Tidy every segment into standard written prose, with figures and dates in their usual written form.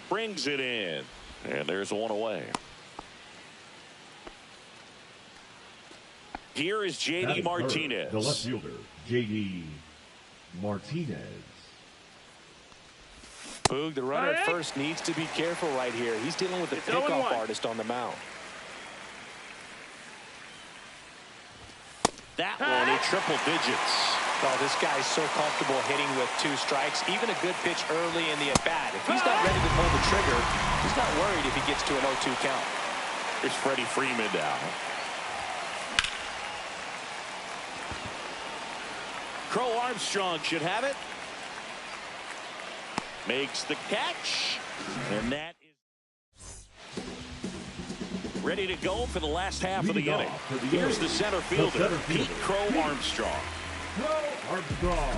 Brings it in. And there's one away. Here is J.D. Martinez. The left fielder, J.D. Martinez. Boog, the runner at first needs to be careful right here. He's dealing with a pickoff artist on the mound. That one in triple digits. Oh, this guy's so comfortable hitting with 2 strikes. Even a good pitch early in the at-bat. If he's not ready to pull the trigger, he's not worried if he gets to an 0-2 count. Here's Freddie Freeman now. Crow Armstrong should have it. Makes the catch. And that is ready to go for the last half of the inning. Here's the center fielder, Pete Crow Armstrong. Armstrong.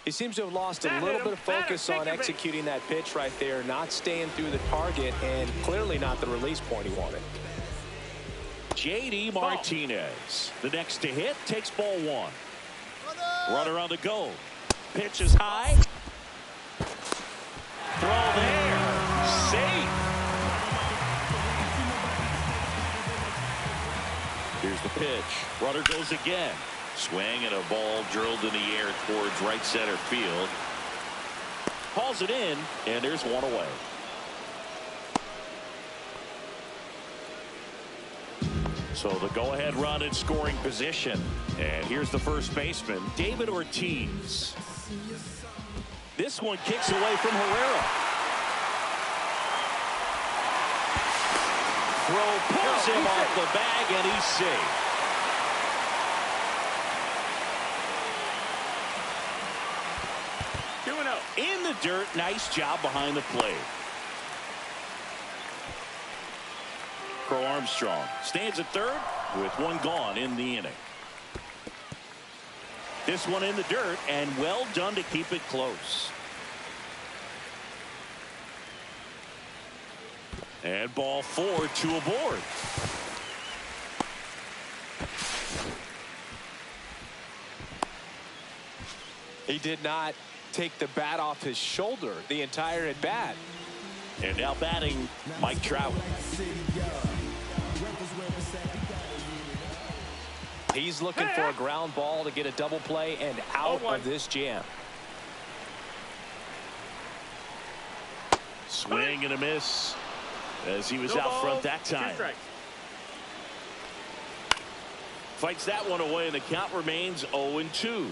He seems to have lost a little bit of focus on executing that pitch right there, not staying through the target, and clearly not the release point he wanted. J.D. Martinez, the next to hit, takes ball 1. Runner on the go. Pitch is high. Throw there. Safe. Here's the pitch. Runner goes again. Swing and a ball drilled in the air towards right center field. Hauls it in, and there's one away. So the go-ahead run in scoring position. And here's the first baseman, David Ortiz. This one kicks away from Herrera. Throw pulls him off the bag, and he's safe. In the dirt, nice job behind the plate. Crow Armstrong stands at third with one gone in the inning. This one in the dirt, and well done to keep it close. And ball 4, 2 aboard. He did not take the bat off his shoulder the entire at bat. And now batting, Mike Trout. He's looking for a ground ball to get a double play and out of this jam. Swing and a miss as he was out front that time. Fights that one away, and the count remains 0-2.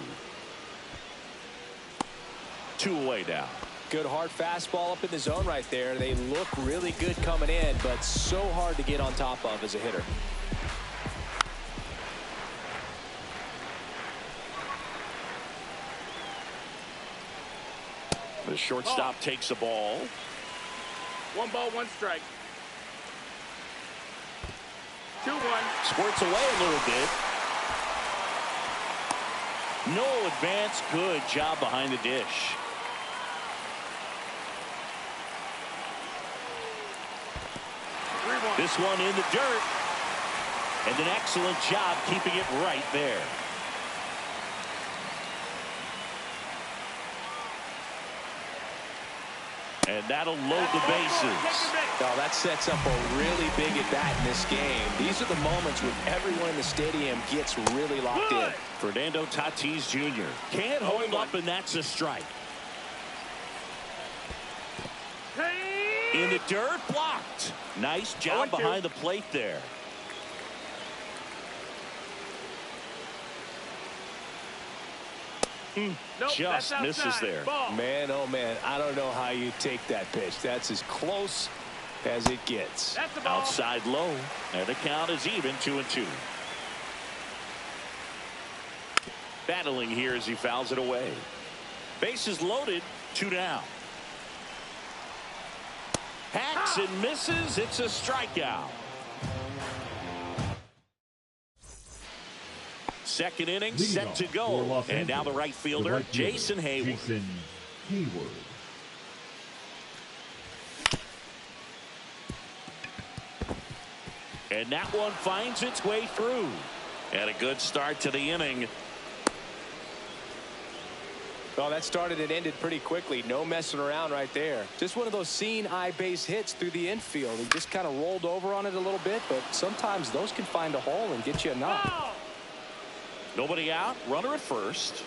2 away now. Good hard fastball up in the zone right there. They look really good coming in, but so hard to get on top of as a hitter. The shortstop takes the ball. 1 ball, 1 strike. 2-1. Squirts away a little bit. No advance. Good job behind the dish. This one in the dirt. And an excellent job keeping it right there. And that'll load the bases. Oh, that sets up a really big at bat in this game. These are the moments when everyone in the stadium gets really locked in. Fernando Tatis Jr. can't hold up, and that's a strike. In the dirt, blocked. Nice job behind the plate there. Just misses there. Man, oh man, I don't know how you take that pitch. That's as close as it gets. Outside low, and the count is even 2-2. Battling here as he fouls it away. Bases loaded, 2 down. Hacks and misses. It's a strikeout. Second inning set to go. And now the right fielder, Jason Hayward. And that one finds its way through. And a good start to the inning. Well, that started and ended pretty quickly. No messing around right there. Just one of those seeing eye base hits through the infield. He just kind of rolled over on it a little bit, but sometimes those can find a hole and get you a knock. Nobody out. Runner at first.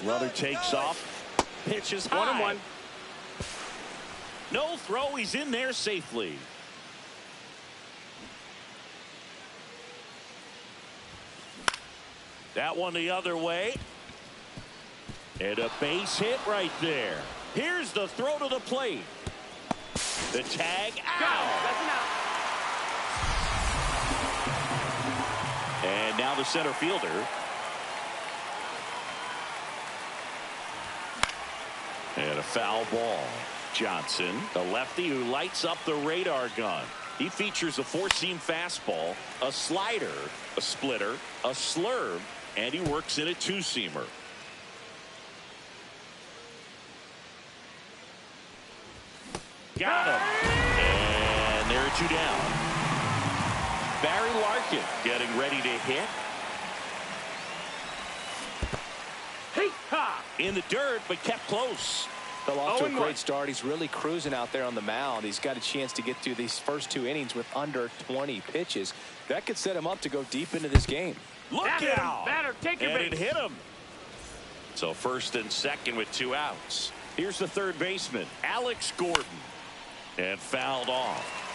Runner takes off. Pitches high. 1-1. No throw. He's in there safely. That one the other way. And a base hit right there. Here's the throw to the plate. The tag out. That's an out. And now the center fielder. And a foul ball. Johnson, the lefty who lights up the radar gun. He features a four-seam fastball, a slider, a splitter, a slurve, and he works in a two-seamer. Got him. And there are two down. Barry Larkin getting ready to hit. Hey, ha! In the dirt, but kept close. Fell off to a 0-1. great start. He's really cruising out there on the mound. He's got a chance to get through these first two innings with under 20 pitches. That could set him up to go deep into this game. Look Batter, out. batter, take your And it base. hit him. So first and second with two outs. Here's the third baseman, Alex Gordon. And fouled off.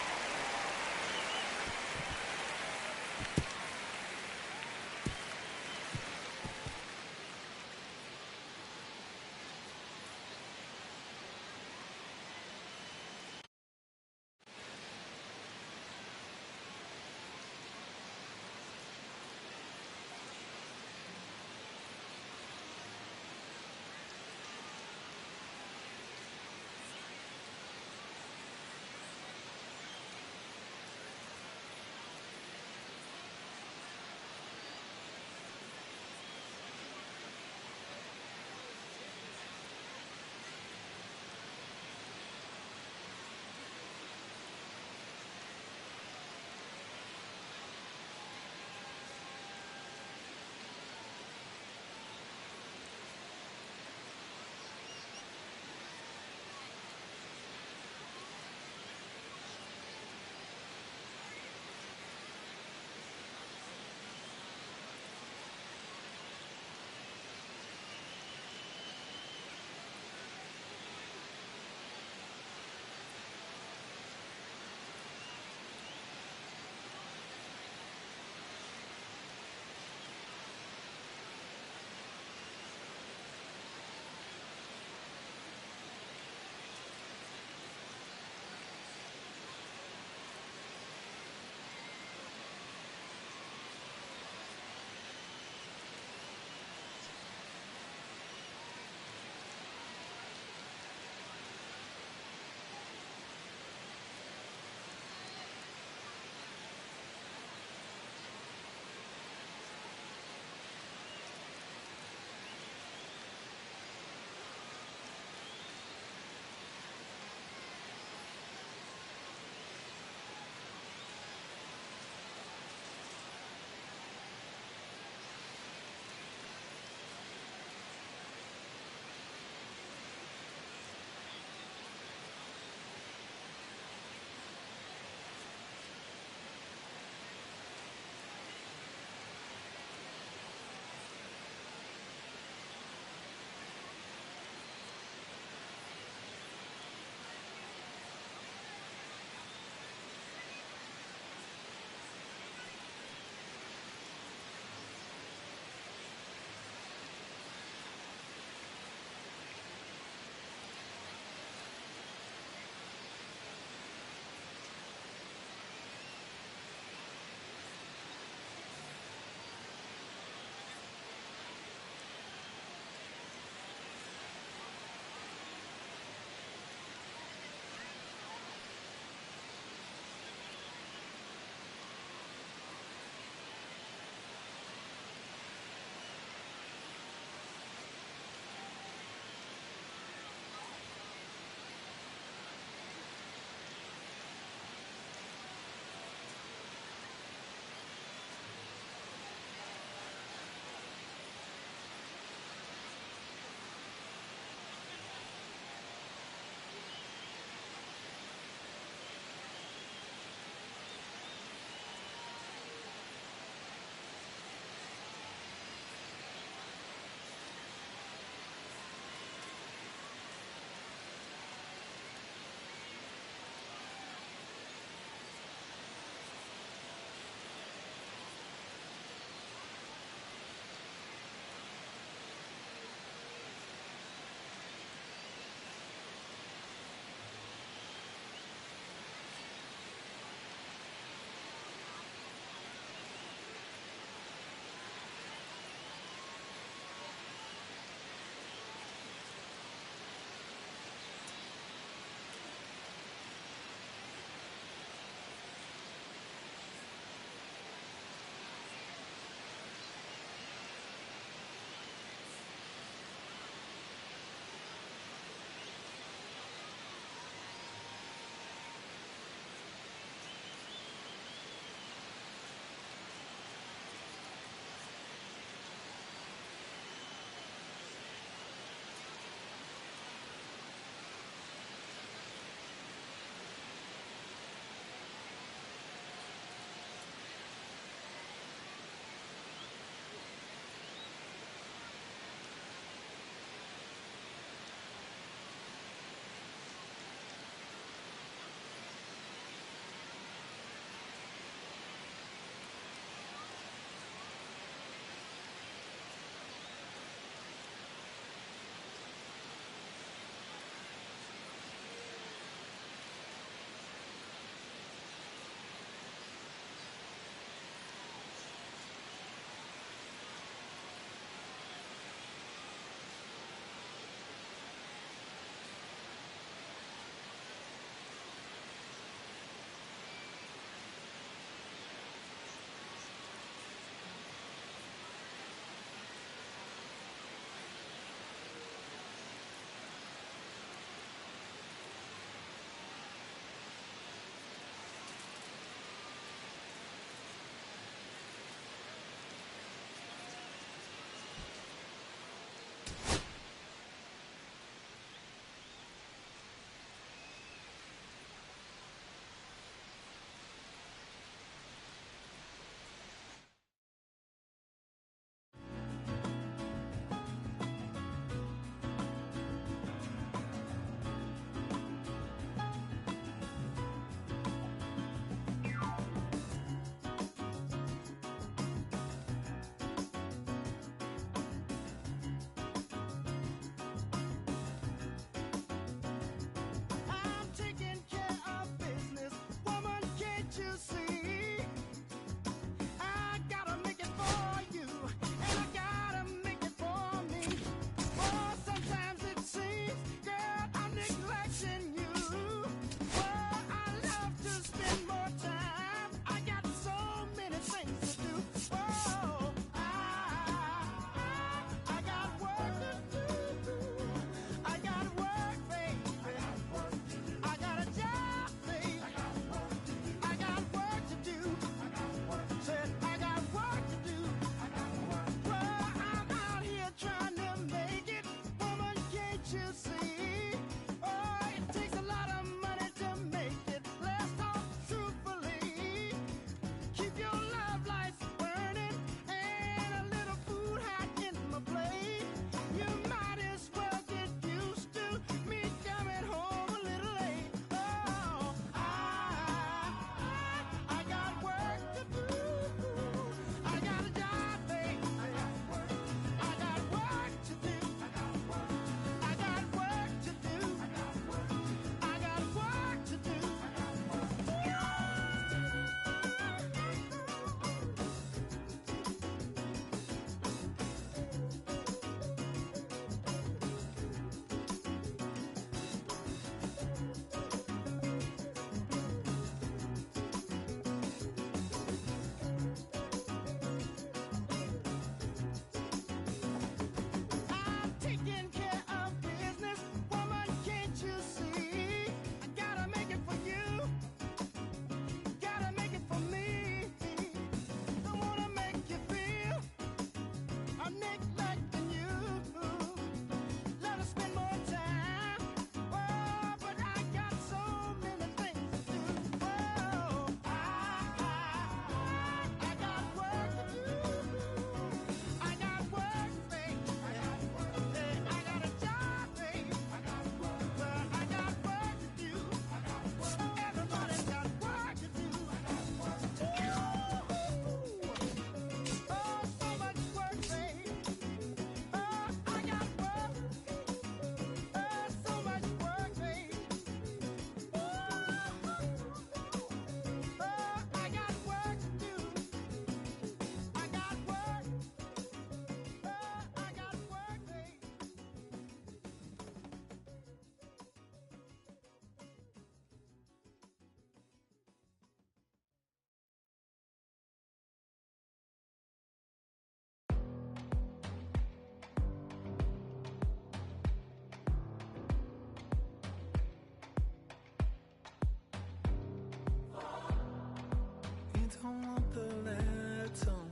don't want the lights on,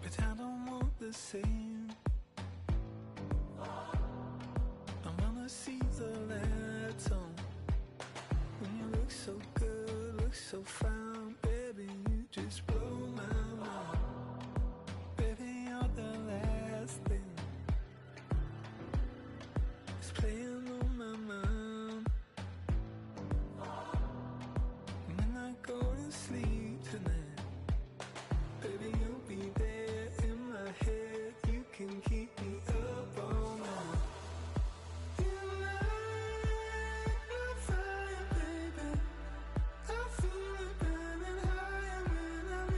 but I don't want the same. I wanna see the lights on. When you look so good, look so fine, baby, you just blow my mind. Baby, you're the last thing that's playing on my mind. When I go to sleep tonight, baby, you'll be there in my head. You can keep me up all night. You light my fire, baby. I feel it burning higher when I'm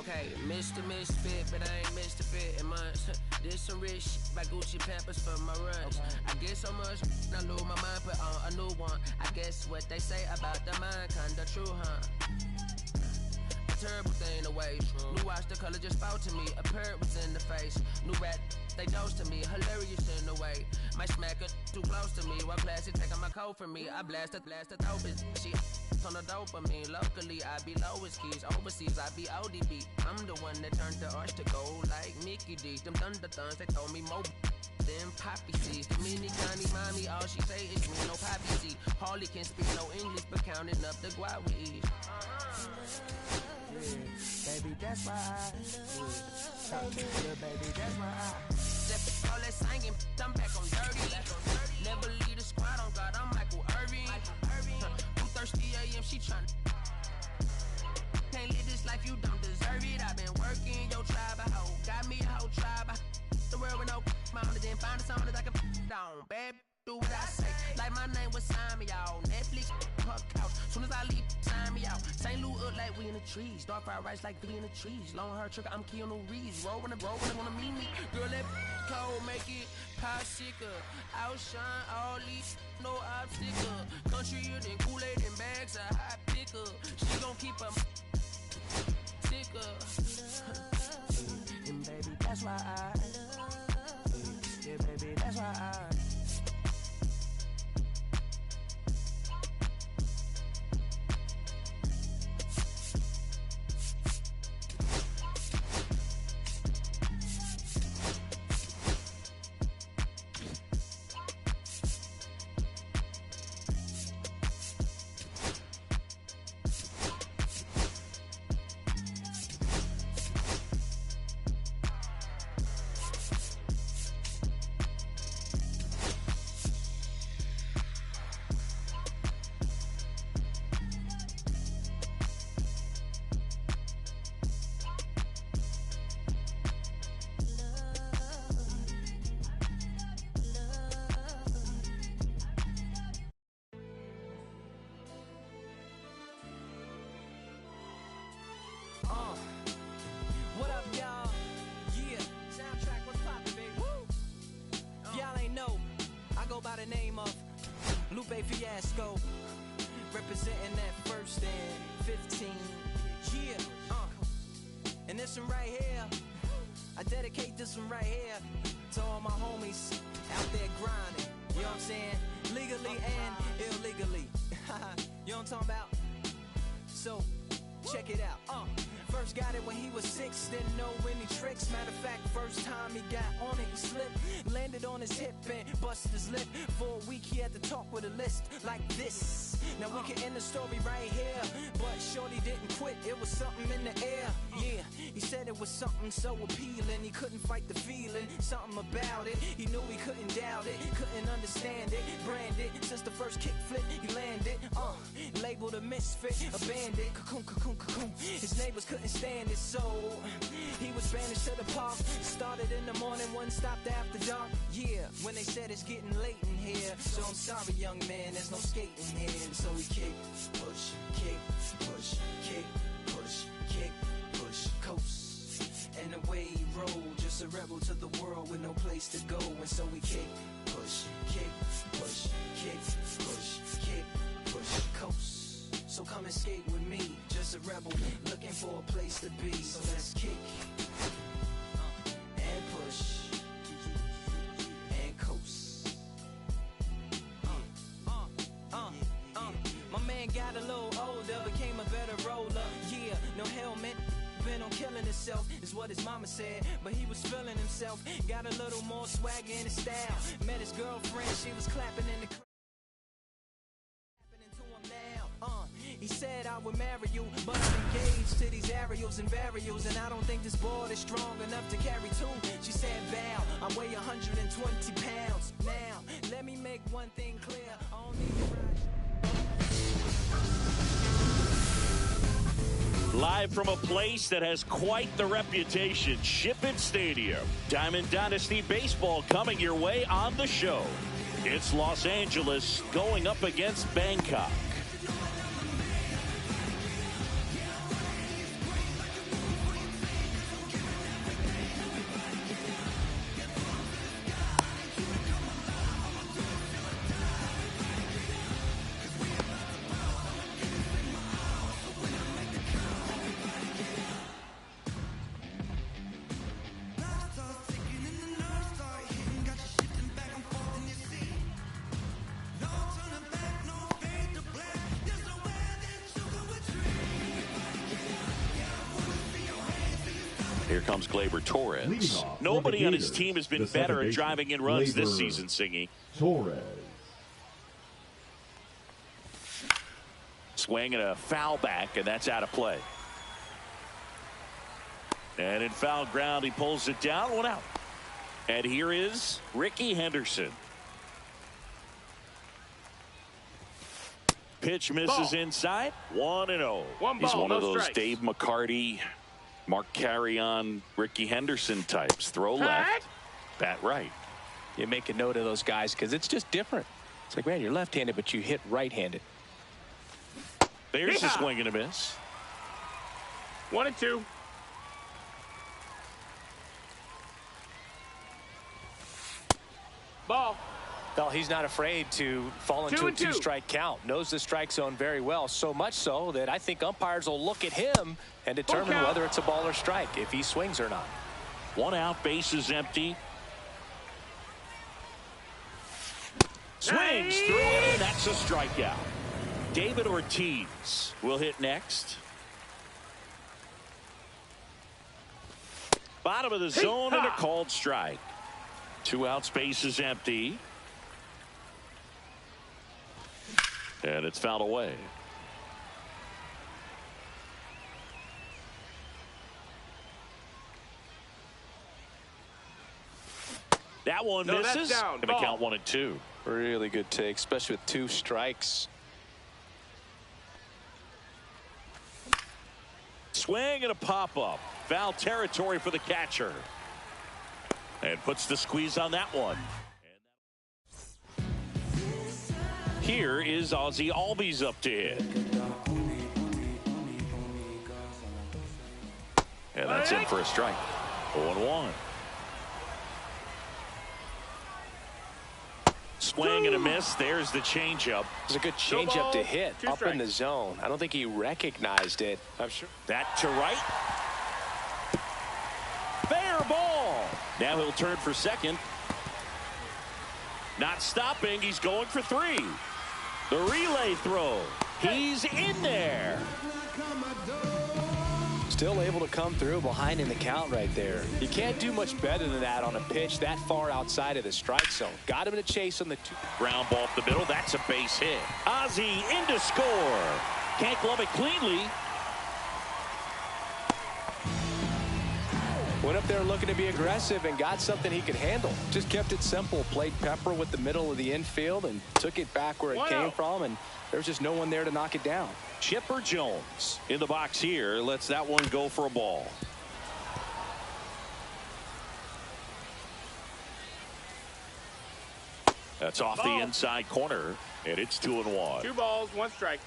Okay, Mr. Misfit, but I ain't Mr. Fit in months. Did some rich shit by Gucci Pampers for my runs. Okay. I get so much, I lose my mind, put on a new one. I guess what they say about the mind, kinda true, huh? A terrible thing to waste. New watch, the color just spoke to me. A parrot was in the face. New rat, they dose to me. Hilarious in the way. My smacker too close to me. While classy taking my coat from me. I blasted open. She on the dopamine. Locally, I be lowest keys. Overseas, I be ODB. I'm the one that turned the arch to gold like Mickey D. Them thunder thuns, they told me more than poppy seeds. The mini Connie mommy, all she say is me, no poppy seed. Harley can speak no English, but counting up the guap with ease. Yeah, baby, that's why I baby, that's why I all that singing, I'm back on dirty. Never leave the squad on God, I'm Michael Irving. Who thirsty AM, she tryna. Can't live this life, you don't deserve it. I've been working, your tribe, a hoe. Got me a whole tribe. The world with no mountain, then find a song that I can down. Bad, do what I say. Like my name was sign me out. Netflix, her couch. Soon as I leave, sign me out. St. Louis up like we in the trees. Dark fried rice like we in the trees. Long hair trigger, I'm Keanu Reeves. Rolling, wanna meet me. Girl, that cold, make it popsicle. Outshine all these, no obstacle. Countryer than Kool-Aid and bags of hot picker. She gon' keep her sicker. And baby, that's why I yeah, baby, that's why I what up, y'all? Yeah. Soundtrack, what's poppin', baby? Woo! Y'all ain't know, I go by the name of Lupe Fiasco, representing that first and 15. Yeah, and this one right here, I dedicate this one right here to all my homies out there grinding. You know what I'm saying? Legally and illegally. You know what I'm talking about? So, check it out. First got it when he was 6, didn't know any tricks. Matter of fact, first time he got on it, he slipped. Landed on his hip and busted his lip. For a week he had to talk with a list like this. Now we can end the story right here, but shorty didn't quit, it was something in the air. Yeah, he said it was something so appealing, he couldn't fight the feeling, something about it. He knew he couldn't doubt it, couldn't understand it. Branded, since the first kick flip, he landed. Labeled a misfit, a bandit. Cocoon, cocoon, cocoon. His neighbors couldn't stand it, so he was banished to the park. Started in the morning, one stopped after dark. Yeah, when they said it's getting late in here, so I'm sorry, young man, there's no skating here. So we kick, push, kick, push, kick, push, kick, push, coast. And away he rolled, just a rebel to the world with no place to go. And so we kick, push, kick, push, kick, push, kick, push, coast. So come and skate with me, just a rebel looking for a place to be. So let's kick and push and coast. My man got a little older, became a better roller. Yeah, no helmet, been on killing himself, is what his mama said. But he was feeling himself, got a little more swag in his style. Met his girlfriend, she was clapping in the crowd. He said I would marry you, but I'm engaged to these aerials and burials, and I don't think this board is strong enough to carry two. She said, Val, I weigh 120 pounds. Now, let me make one thing clear. I don't need to ride. Live from a place that has quite the reputation, Shippen Stadium. Diamond Dynasty Baseball coming your way on the show. It's Los Angeles going up against Bangkok. Here comes Gleyber Leading Torres. off for Nobody the on his Gators, team has been the second better at baseman, driving in runs this Gleyber season, Singy. Torres. Swing and a foul back, and that's out of play. And in foul ground, he pulls it down, 1 out. And here is Rickey Henderson. Pitch misses inside, 1-0. He's one of those Dave McCarty, Mark Carrion, Rickey Henderson types. Throw left, bat right. You make a note of those guys because it's just different. It's like, man, you're left-handed, but you hit right-handed. There's a swing and a miss. 1-2. Ball. Well, he's not afraid to fall into a 2-strike count. Knows the strike zone very well, so much so that I think umpires will look at him and determine whether it's a ball or strike, if he swings or not. 1 out, base is empty. Swings through it, and that's a strikeout. David Ortiz will hit next. Bottom of the zone and a called strike. 2 outs, base is empty. And it's fouled away. That one misses. Down. Gonna count 1-2. Really good take, especially with 2 strikes. Swing and a pop-up. Foul territory for the catcher. And puts the squeeze on that one. Here is Ozzie Albies up to hit. And that's in for a strike. 0-1. Swing and a miss. There's the changeup. It's a good changeup to hit up in the zone. I don't think he recognized it. I'm sure. That to right. Fair ball. Now he'll turn for second. Not stopping. He's going for 3. The relay throw. He's in there. Still able to come through behind in the count right there. You can't do much better than that on a pitch that far outside of the strike zone. Got him in a chase on the 2. Ground ball up the middle. That's a base hit. Ozzie in to score. Can't glove it cleanly. Went up there looking to be aggressive and got something he could handle. Just kept it simple. Played pepper with the middle of the infield and took it back where it came from. And there's just no one there to knock it down. Chipper Jones in the box here. Lets that one go for a ball. That's off the inside corner. And it's 2-1. 2 balls, 1 strike.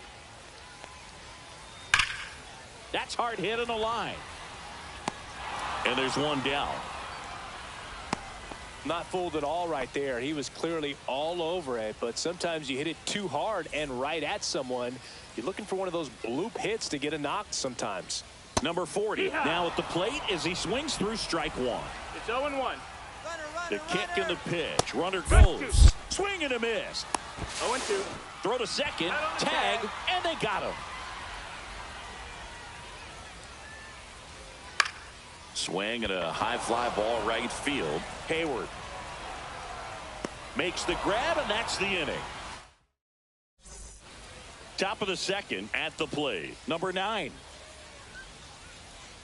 That's hard hit in the line. And there's 1 down. Not fooled at all right there. He was clearly all over it, but sometimes you hit it too hard and right at someone. You're looking for one of those bloop hits to get a knock sometimes. Number 40 now at the plate as he swings through strike 1. It's 0-1. The kick and the pitch. Runner goes. Swing and a miss. 0-2. Throw to second. Tag. And they got him. Swing and a high fly ball right field. Hayward makes the grab, and that's the inning. Top of the second at the plate. Number 9.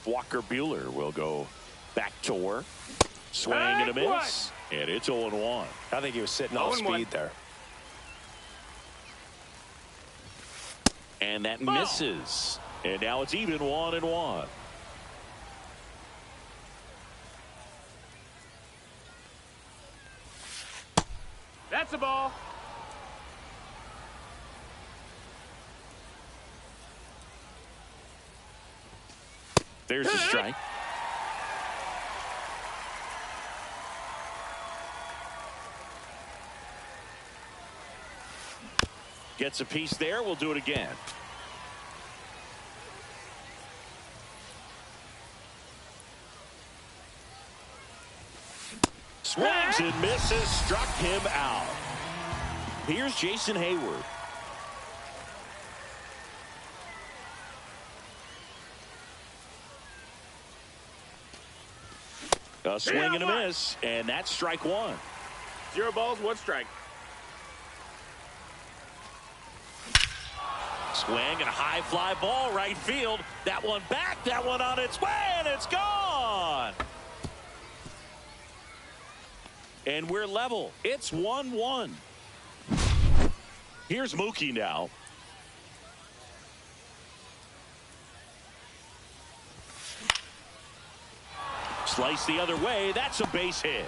Walker Buehler will go back to work. Swing and a miss. And it's 0-1. I think he was sitting off speed there. And that misses. And now it's even 1-1. That's a ball. There's a strike. Gets a piece there. We'll do it again. Swings and misses. Struck him out. Here's Jason Hayward. A swing and a miss, and that's strike one. 0 balls, 1 strike. Swing and a high fly ball right field. That one back, that one on its way, and it's gone. And we're level. It's 1-1. Here's Mookie now. Slice the other way. That's a base hit.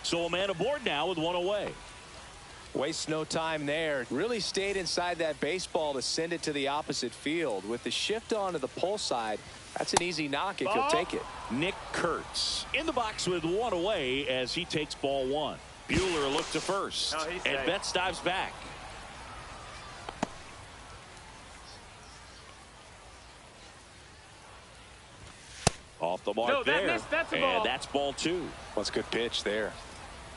So a man aboard now with 1 away. Waste no time there. Really stayed inside that baseball to send it to the opposite field. With the shift onto the pull side, that's an easy knock if you'll take it. Nick Kurtz in the box with 1 away as he takes ball 1. Buehler looked to first. No, he's and safe. Betts dives back. Off the mark No, that there. missed. That's a and ball. that's ball 2. Well, that's a good pitch there.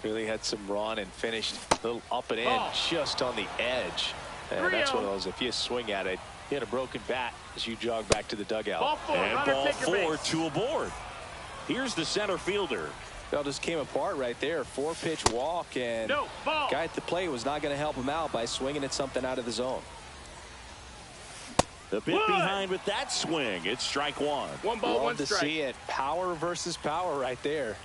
Really had some run and finished a little up and in, Ball. just on the edge. And that's one of those, if you swing at it, hit a broken bat as you jog back to the dugout. Ball 4. And Runner, ball take your 4, base. 2 aboard. Here's the center fielder. That just came apart right there. 4-pitch walk, and No, ball. guy at the plate was not going to help him out by swinging at something out of the zone. The bit One. behind with that swing. It's strike 1. 1 ball, Love 1 to strike. see it. Power versus power right there.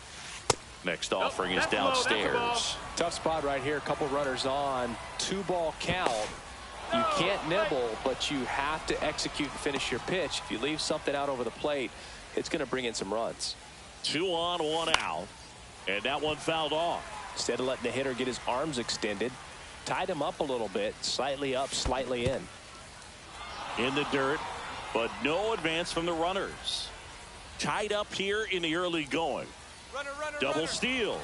Next offering is that's a ball, that's a downstairs. ball. Tough spot right here. A couple runners on. 2-ball count. You can't nibble, but you have to execute and finish your pitch. If you leave something out over the plate, it's going to bring in some runs. 2 on, 1 out. And that one fouled off. Instead of letting the hitter get his arms extended, tied him up a little bit, slightly up, slightly in. In the dirt, but no advance from the runners. Tied up here in the early going. Double steal.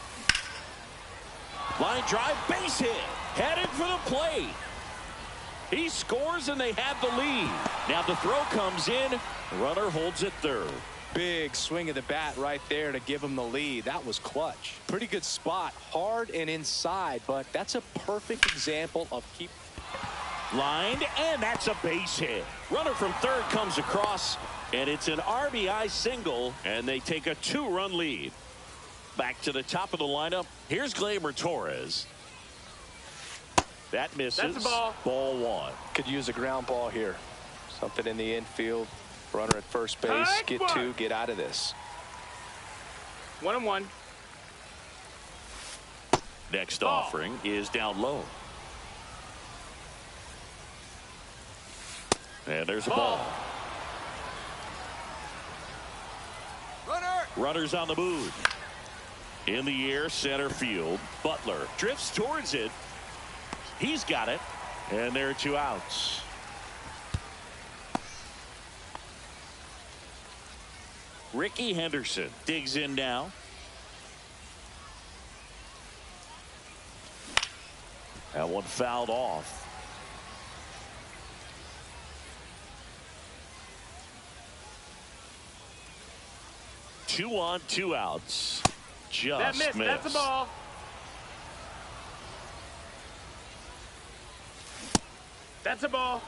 Line drive, base hit. Headed for the plate. He scores and they have the lead. Now the throw comes in. Runner holds it third. Big swing of the bat right there to give him the lead. That was clutch. Pretty good spot. Hard and inside, but that's a perfect example of keep. Lined, and that's a base hit. Runner from third comes across, and it's an RBI single, and they take a 2-run lead. Back to the top of the lineup. Here's Gleyber Torres. That misses. That's a ball. Ball 1. Could use a ground ball here. Something in the infield. Runner at first base. Strike Get one. 2. Get out of this. 1-1. Next Ball. offering is down low. And there's a ball. Runners on the move. In the air, center field. Butler drifts towards it. He's got it. And there are 2 outs. Ricky Henderson digs in now. That one fouled off. Two on, 2 outs. Just That missed. missed. That's a ball. That's a ball.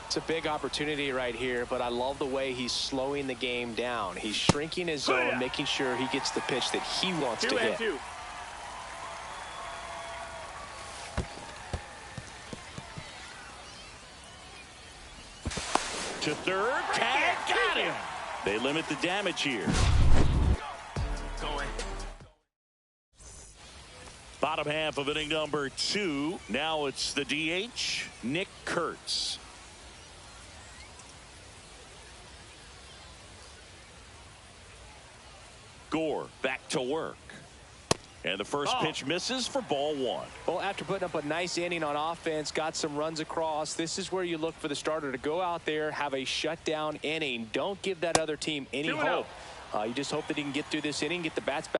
It's a big opportunity right here, but I love the way he's slowing the game down. He's shrinking his zone, making sure he gets the pitch that he wants 2 to and hit. 2. To third, tag, got him. They limit the damage here. Bottom half of inning number 2. Now it's the DH, Nick Kurtz. Gore back to work. And the first pitch misses for ball 1. Well, after putting up a nice inning on offense, got some runs across, this is where you look for the starter to go out there, have a shutdown inning. Don't give that other team any 2-0. hope. You just hope that he can get through this inning, get the bats back.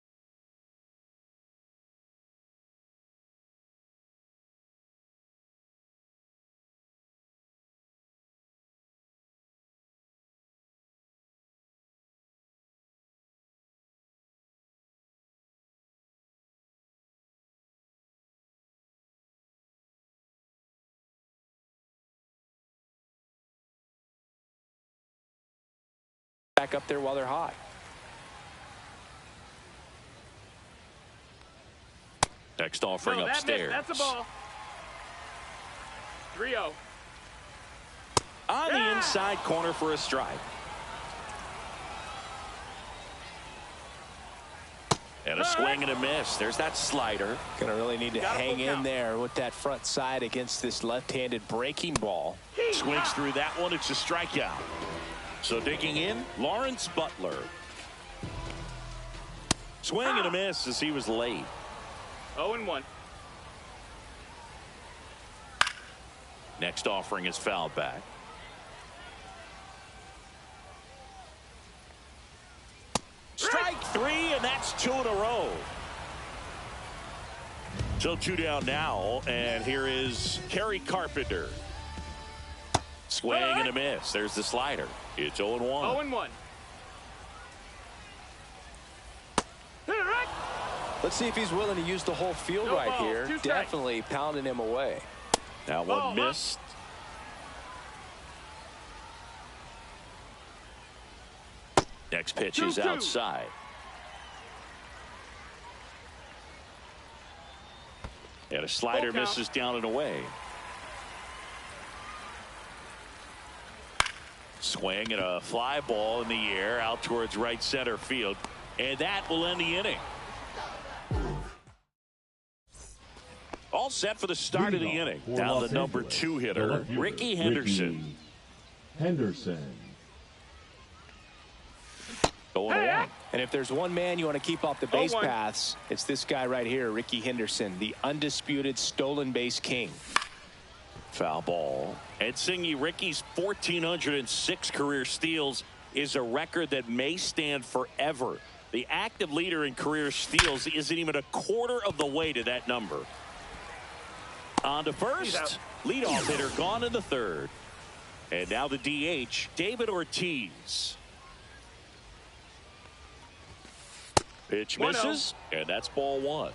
Back up there while they're hot. Next offering No, that upstairs. missed. That's a ball. 3-0. On the inside corner for a strike. And a swing and a miss. There's that slider. Gonna really need to Got a hang full in count. there with that front side against this left-handed breaking ball. Swings through that one. It's a strikeout. So digging in, Lawrence Butler. Swing and a miss as he was late. 0-1. Next offering is fouled back. Strike three, and that's 2 in a row. So 2 down now, and here is Kerry Carpenter. Swing and a miss. There's the slider. It's 0-1. 0-1. Let's see if he's willing to use the whole field No right ball, here. 2 strikes. Definitely pounding him away. That Ball, one ball. missed. Next pitch is 2-2. outside. And a slider Full count. misses down and away. Swing and a fly ball in the air out towards right center field. And that will end the inning. All set for the start of the inning. For Now Los the number Angeles, 2 the hitter, left fielder, Ricky Henderson. Henderson. Going away. And if there's one man you want to keep off the base 0-1. paths, it's this guy right here, Ricky Henderson, the undisputed stolen base king. Foul ball. And Singy, Ricky's 1,406 career steals is a record that may stand forever. The active leader in career steals isn't even a quarter of the way to that number. On to He's first. out. Leadoff hitter gone in the third. And now the DH, David Ortiz. Pitch 1-0. misses, and that's ball 1.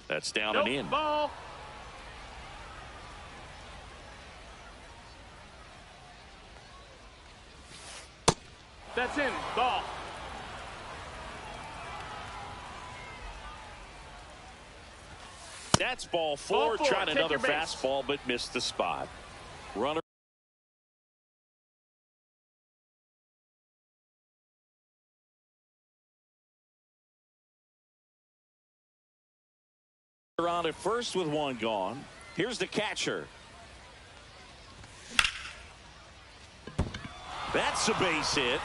That's down Nope. and in. Ball. That's in. Ball. That's ball 4. Ball 4. Tried Take another your base. fastball, but missed the spot. Runner on at first with 1 gone. Here's the catcher. That's a base hit.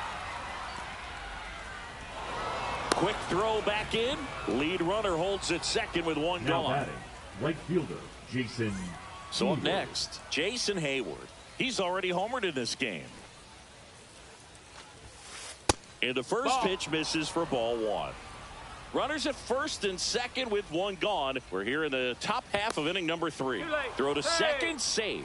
Quick throw back in. Lead runner holds at second with 1 Now gone. batting, right fielder Jason. So up Hayward. next, Jason Hayward. He's already homered in this game. And the first Ball. pitch misses for ball 1. Runners at first and second with 1 gone. We're here in the top half of inning number 3. Too late. Throw to Hey. second, safe.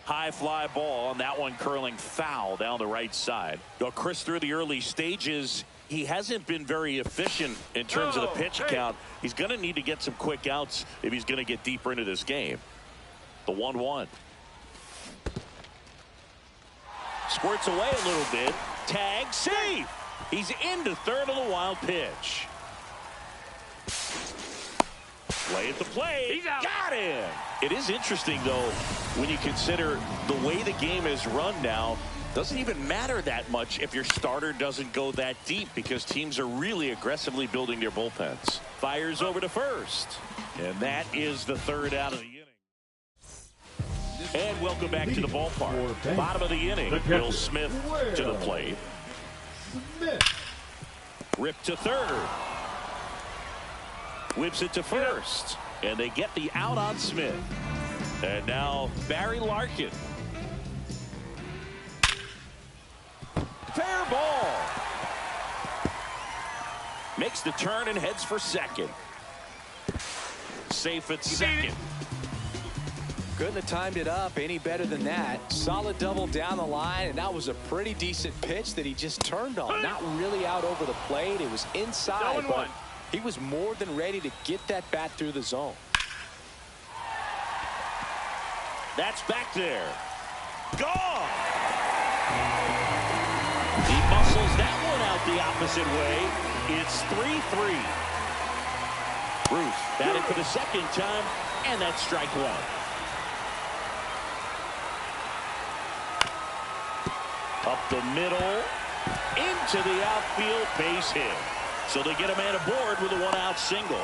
High fly ball, and that one curling foul down the right side. Now, Chris, through the early stages, he hasn't been very efficient in terms of the pitch hey. count. He's going to need to get some quick outs if he's going to get deeper into this game. The 1-1. Squirts away a little bit. Tag, safe. He's into third on the wild pitch. Play at the plate. He's out. Got him. It is interesting, though, when you consider the way the game is run now. Doesn't even matter that much if your starter doesn't go that deep because teams are really aggressively building their bullpens. Fires over to first. And that is the 3rd out of the inning. And welcome back to the ballpark. Bottom of the inning. Will Smith to the plate. Smith. Rip to third. Whips it to first. And they get the out on Smith. And now Barry Larkin. Fair ball. Makes the turn and heads for second. Safe at second. Couldn't have timed it up any better than that. Solid double down the line, and that was a pretty decent pitch that he just turned on. Not really out over the plate. It was inside, 0-1. but he was more than ready to get that bat through the zone. That's back there. Gone. He muscles that one out the opposite way. It's 3-3. Bruce batted for the second time, and that's strike one. Up the middle, into the outfield, base hit. So they get a man aboard with a one-out single.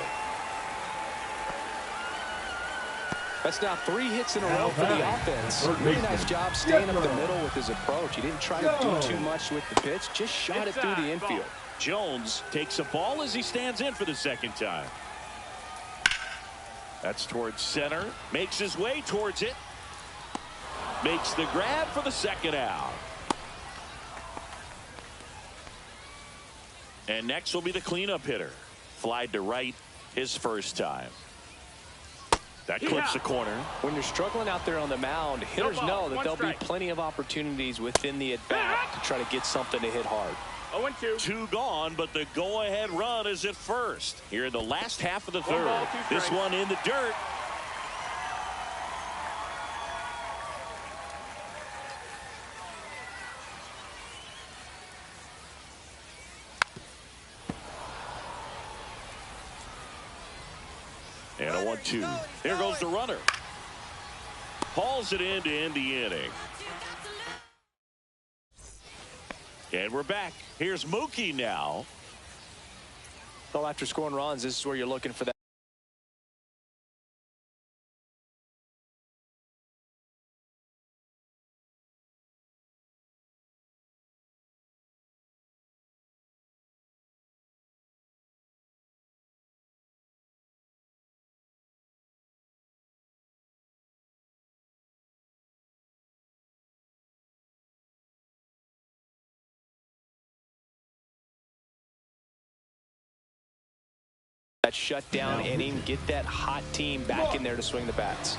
That's now 3 hits in a row for the offense. Really nice job staying up the middle with his approach. He didn't try to do too much with the pitch, just shot it through the infield. Jones takes a ball as he stands in for the second time. That's towards center. Makes his way towards it. Makes the grab for the second out. And next will be the cleanup hitter. Flied to right his first time. That clips the corner. When you're struggling out there on the mound, hitters know that there'll be plenty of opportunities within the at-bat to try to get something to hit hard. 0-2. 2 gone, but the go-ahead run is at first. Here in the last half of the third. This one in the dirt. And a 1-2. Here goes the runner. Hauls it in to end the inning. And we're back. Here's Mookie now. Well, after scoring runs, this is where you're looking for that. That shutdown inning, get that hot team back in there to swing the bats.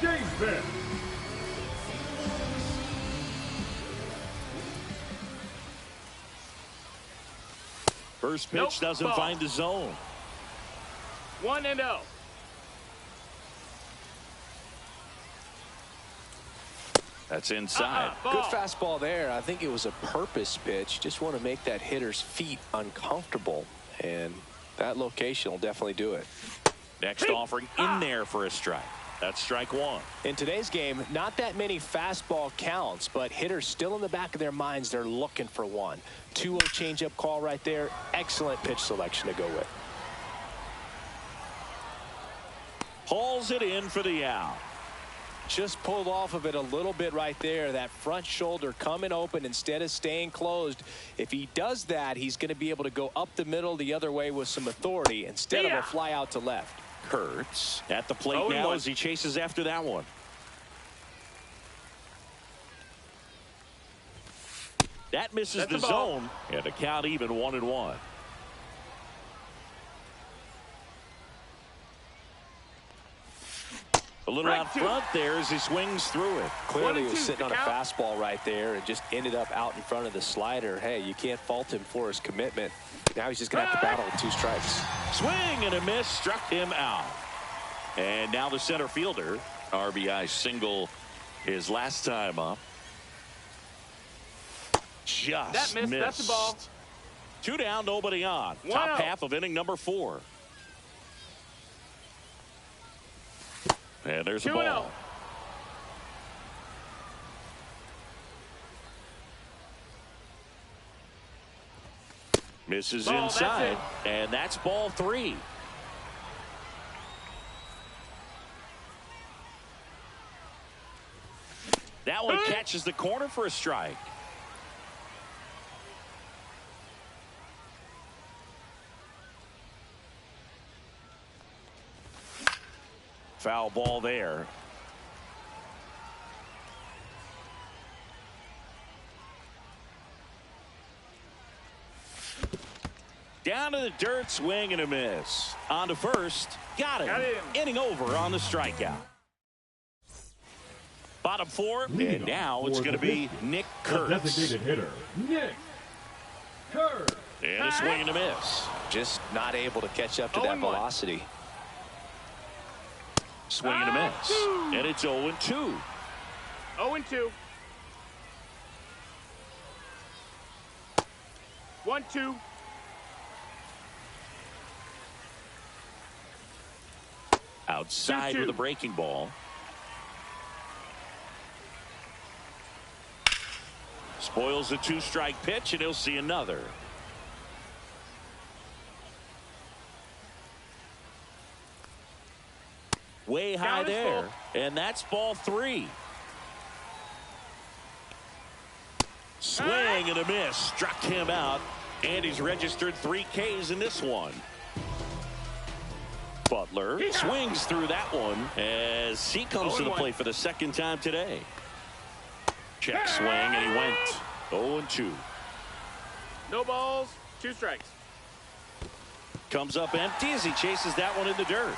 James Bell. First pitch doesn't find the zone. 1-0. That's inside. Good fastball there. I think it was a purpose pitch. Just want to make that hitter's feet uncomfortable, and that location will definitely do it. Next offering in there for a strike. That's strike one. In today's game, not that many fastball counts, but hitters still in the back of their minds, they're looking for one. 2-0 changeup call right there. Excellent pitch selection to go with. Hauls it in for the out. Just pulled off of it a little bit right there. That front shoulder coming open instead of staying closed. If he does that, he's going to be able to go up the middle the other way with some authority instead of a fly out to left. Kurtz at the plate now as he chases after that one. That misses the zone, and the count even 1-1. A little out front there as he swings through it. Clearly he was sitting on a fastball right there and just ended up out in front of the slider. Hey, you can't fault him for his commitment. Now he's just going to have to battle with 2 strikes. Swing and a miss, struck him out. And now the center fielder, RBI single his last time up. Just missed. That's the ball. 2 down, nobody on. Top half of inning number 4. And there's a ball. Misses inside, and that's ball 3. That one catches the corner for a strike. Foul ball there. Down to the dirt, swing and a miss. On to first. Got him. Inning over on the strikeout. Bottom 4, and now it's going to be Nick Kurtz. Designated hitter, Nick Kurtz. And a swing and a miss. Just not able to catch up to that velocity. Swing and a miss. And it's 0-2. 0-2. 1-2. Outside 2-2. with a breaking ball. Spoils a 2-strike pitch, and he'll see another. Way high Count is there, full. and that's ball 3. Swing and a miss. Struck him out, and he's registered 3 Ks in this one. Butler swings through that one as he comes to the 0-1. plate for the second time today. Check swing, and he went 0-2. No balls, 2 strikes. Comes up empty as he chases that one in the dirt.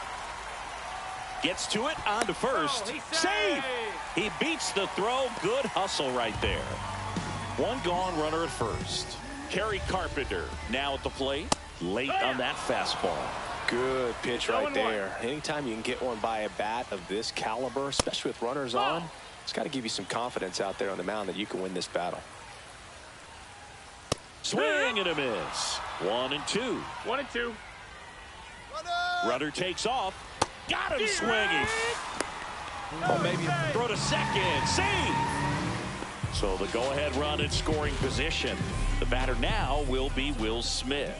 Gets to it, on to first. Oh, he's Save! safe. He beats the throw. Good hustle right there. 1 gone, runner at first. Kerry Carpenter now at the plate. Late on that fastball. Good pitch right 0-1. there. Anytime you can get one by a bat of this caliber, especially with runners on, it's got to give you some confidence out there on the mound that you can win this battle. Swing and a miss. 1-2. 1-2. Runner takes off. Got him swinging. Oh, maybe. Throw to second. Save. So the go-ahead run in scoring position. The batter now will be Will Smith.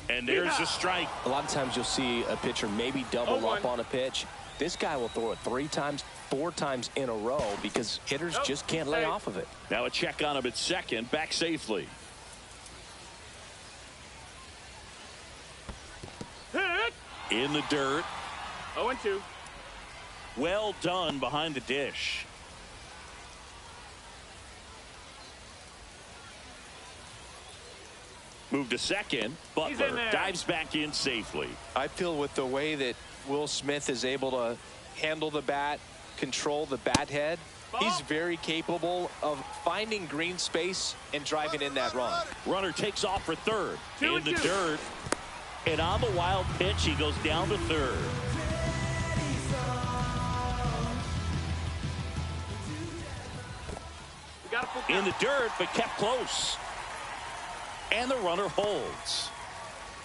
And there's a strike. A lot of times you'll see a pitcher maybe double 0-1. up on a pitch. This guy will throw it 3 times, 4 times in a row because hitters just can't lay off of it. Now a check on him at second. Back safely. Hit. In the dirt. 0-2. Well done behind the dish. Move to second. He's in Butler there. dives back in safely. I feel with the way that Will Smith is able to handle the bat, control the bat head, he's very capable of finding green space and driving in that run. Runner takes off for third. 2-2. In the dirt. And on the wild pitch, he goes down to third. We got a full In count. the dirt, but kept close. And the runner holds.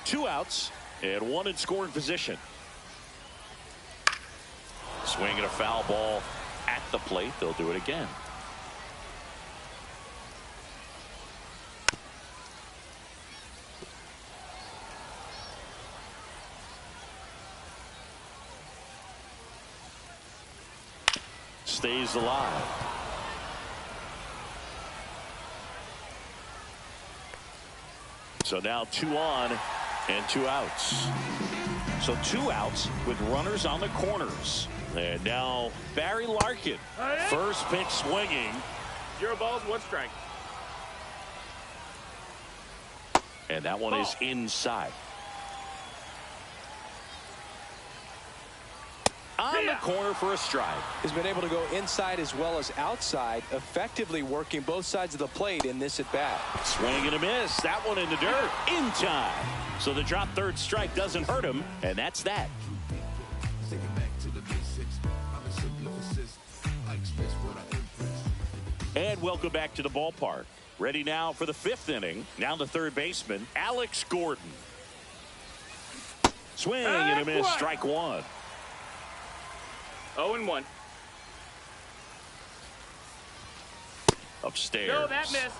2 outs and 1 in scoring position. Swing and a foul ball at the plate. They'll do it again. Stays alive. So now 2 on and 2 outs. So 2 outs with runners on the corners. And now Barry Larkin. First pitch swinging. 0 balls, 1 strike. And that one is inside. On the corner for a strike. He's been able to go inside as well as outside, effectively working both sides of the plate in this at bat. Swing and a miss. That one in the dirt. In time. So the drop third strike doesn't hurt him. And that's that. And welcome back to the ballpark. Ready now for the 5th inning. Now the third baseman, Alex Gordon. Swing and a miss. Strike 1. 0-1. Upstairs. No, that missed.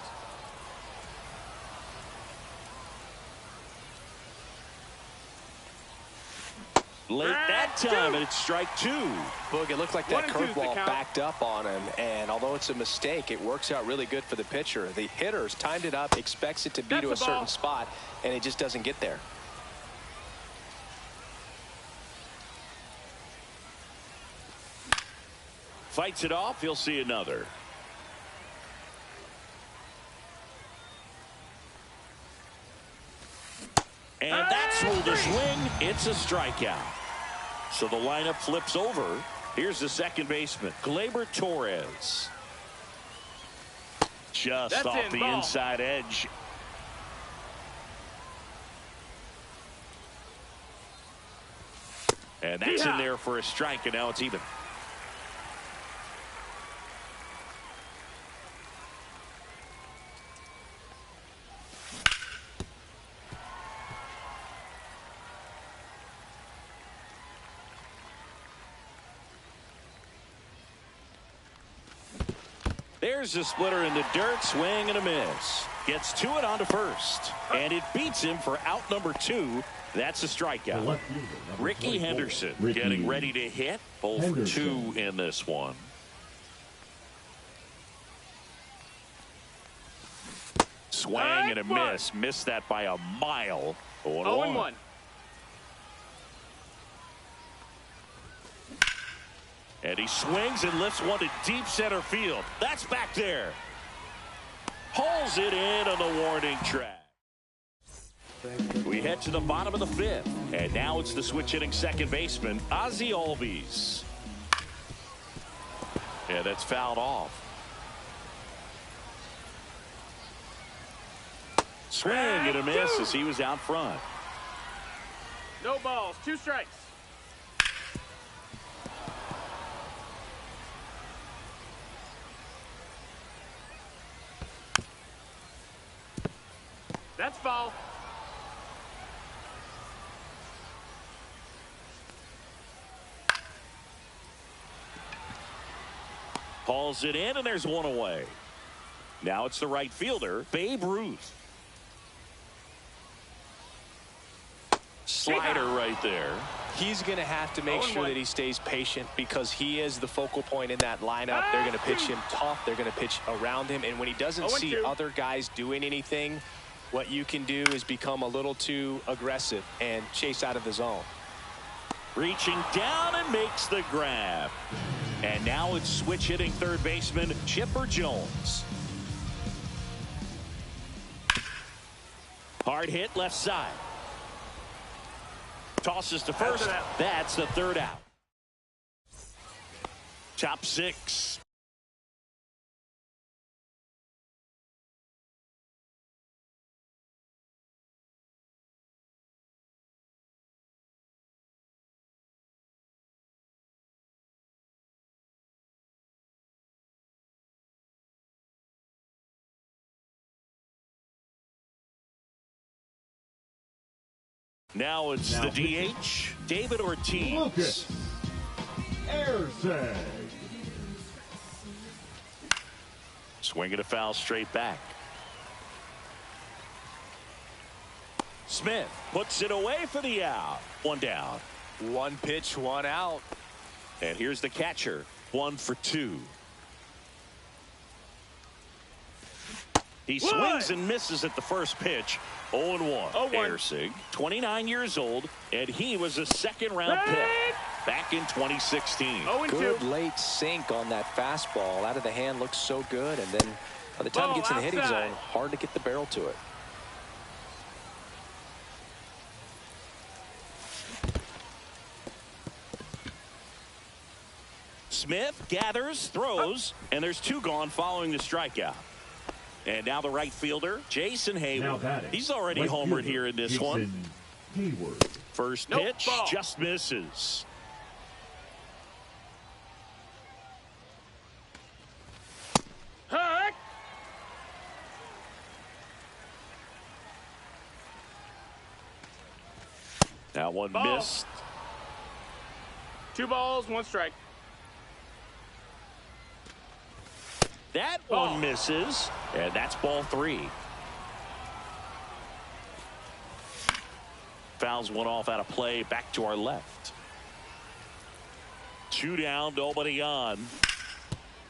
Late that time, and it's strike 2. Boog, it looked like that 1-2 is the curveball count. backed up on him, and although it's a mistake, it works out really good for the pitcher. The hitter's timed it up, expects it to be That's to the a certain ball. spot, and it just doesn't get there. Fights it off. He'll see another. And that's ruled a swing. It's a strikeout. So the lineup flips over. Here's the second baseman, Gleyber Torres. Just That's off in, the ball. inside edge. And that's in there for a strike, and now it's even. There's the splitter in the dirt, swing and a miss. Gets to it onto first, and it beats him for out number 2. That's a strikeout. Ricky Henderson getting ready to hit. 0 for 2 in this one. Swing and a miss. Missed that by a mile. 0-1. And he swings and lifts one to deep center field. That's back there. Pulls it in on the warning track. We head to the bottom of the 5th. And now it's the switch hitting second baseman, Ozzie Albies. Yeah, that's fouled off. Swing and a miss as he was out front. No balls, 2 strikes. That's foul. Hauls it in, and there's one away. Now it's the right fielder, Babe Ruth. Slider right there. He's going to have to make sure that he stays patient because he is the focal point in that lineup. They're going to pitch him tough. They're going to pitch around him. And when he doesn't see other guys doing anything, what you can do is become a little too aggressive and chase out of the zone. Reaching down and makes the grab. And now it's switch hitting third baseman Chipper Jones. Hard hit left side. Tosses to first. That's the third out. Top 6. Now it's the DH, David Ortiz. Lucas Erceg. Swinging a foul straight back. Smith puts it away for the out. 1 down. 1 pitch, 1 out. And here's the catcher. 1 for 2. He swings and misses at the first pitch. 0-1. Erceg, 29 years old, and he was a second-round pick back in 2016. Good late sink on that fastball. Out of the hand looks so good, and then by the time it gets in the hitting zone, hard to get the barrel to it. Smith gathers, throws, and there's 2 gone following the strikeout. And now the right fielder, Jason Hayward. He's already homered here in this one. Hayward. First pitch, just misses. That one missed. 2 balls, 1 strike. That one misses, and that's ball 3. Fouls one off out of play, back to our left. 2 down, nobody on.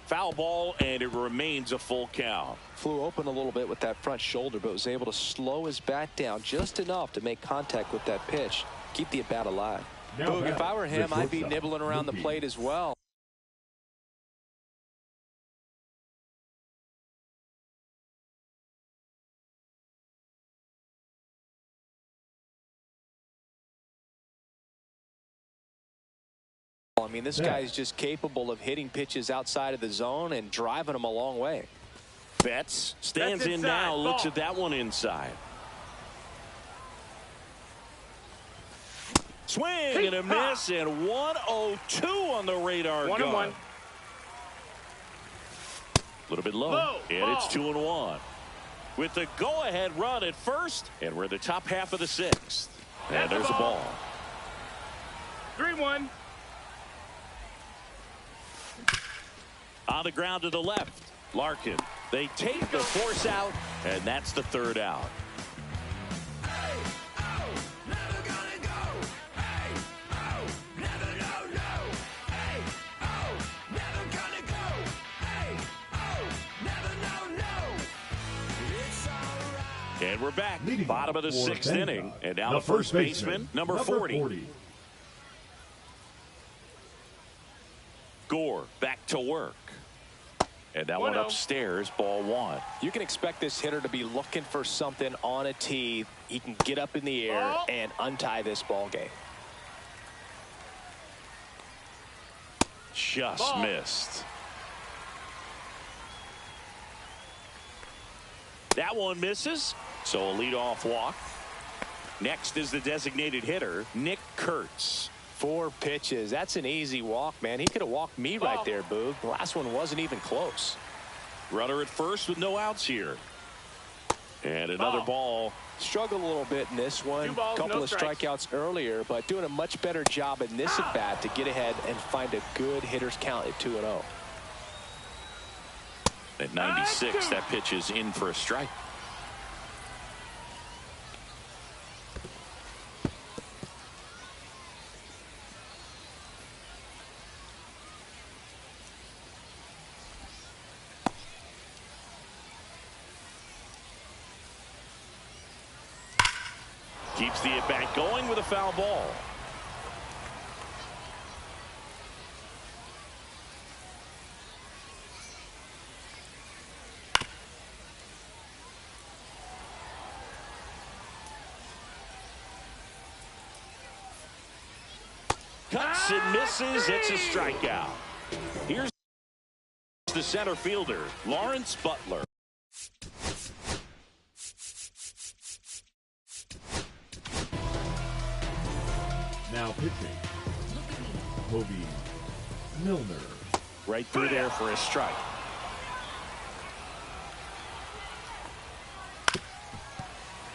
Foul ball, and it remains a full count. Flew open a little bit with that front shoulder, but was able to slow his bat down just enough to make contact with that pitch. Keep the at-bat alive. Boog, if I were him, I'd be nibbling around the plate as well. I mean, this guy's just capable of hitting pitches outside of the zone and driving them a long way. Betts stands in now, looks at that one inside. Swing and a miss, and 102 on the radar gun. 1-1. A little bit low, and it's 2-1. With the go-ahead run at first, and we're in the top half of the 6th. And there's a ball. 3-1. On the ground to the left. Larkin, they take the force out, and that's the third out. And we're back. Leading Bottom of the for sixth Benga, inning. And now the first baseman, number 40. Gore back to work. And that one upstairs, ball one. You can expect this hitter to be looking for something on a tee. He can get up in the air and untie this ball game. Just missed. That one misses. So a leadoff walk. Next is the designated hitter, Nick Kurtz. 4 pitches. That's an easy walk, man. He could have walked me right there, Boog. The last one wasn't even close. Runner at first with no outs here. And another ball. Struggled a little bit in this one. 2 balls, Couple no of strikes. strikeouts earlier, but doing a much better job in this at bat to get ahead and find a good hitter's count at 2-0. At 96, that pitch is in for a strike. Keeps the at-bat going with a foul ball. Cuts and misses. It's a strikeout. Here's the center fielder, Lawrence Butler. Now pitching, Kobe Milner. Right through there for a strike.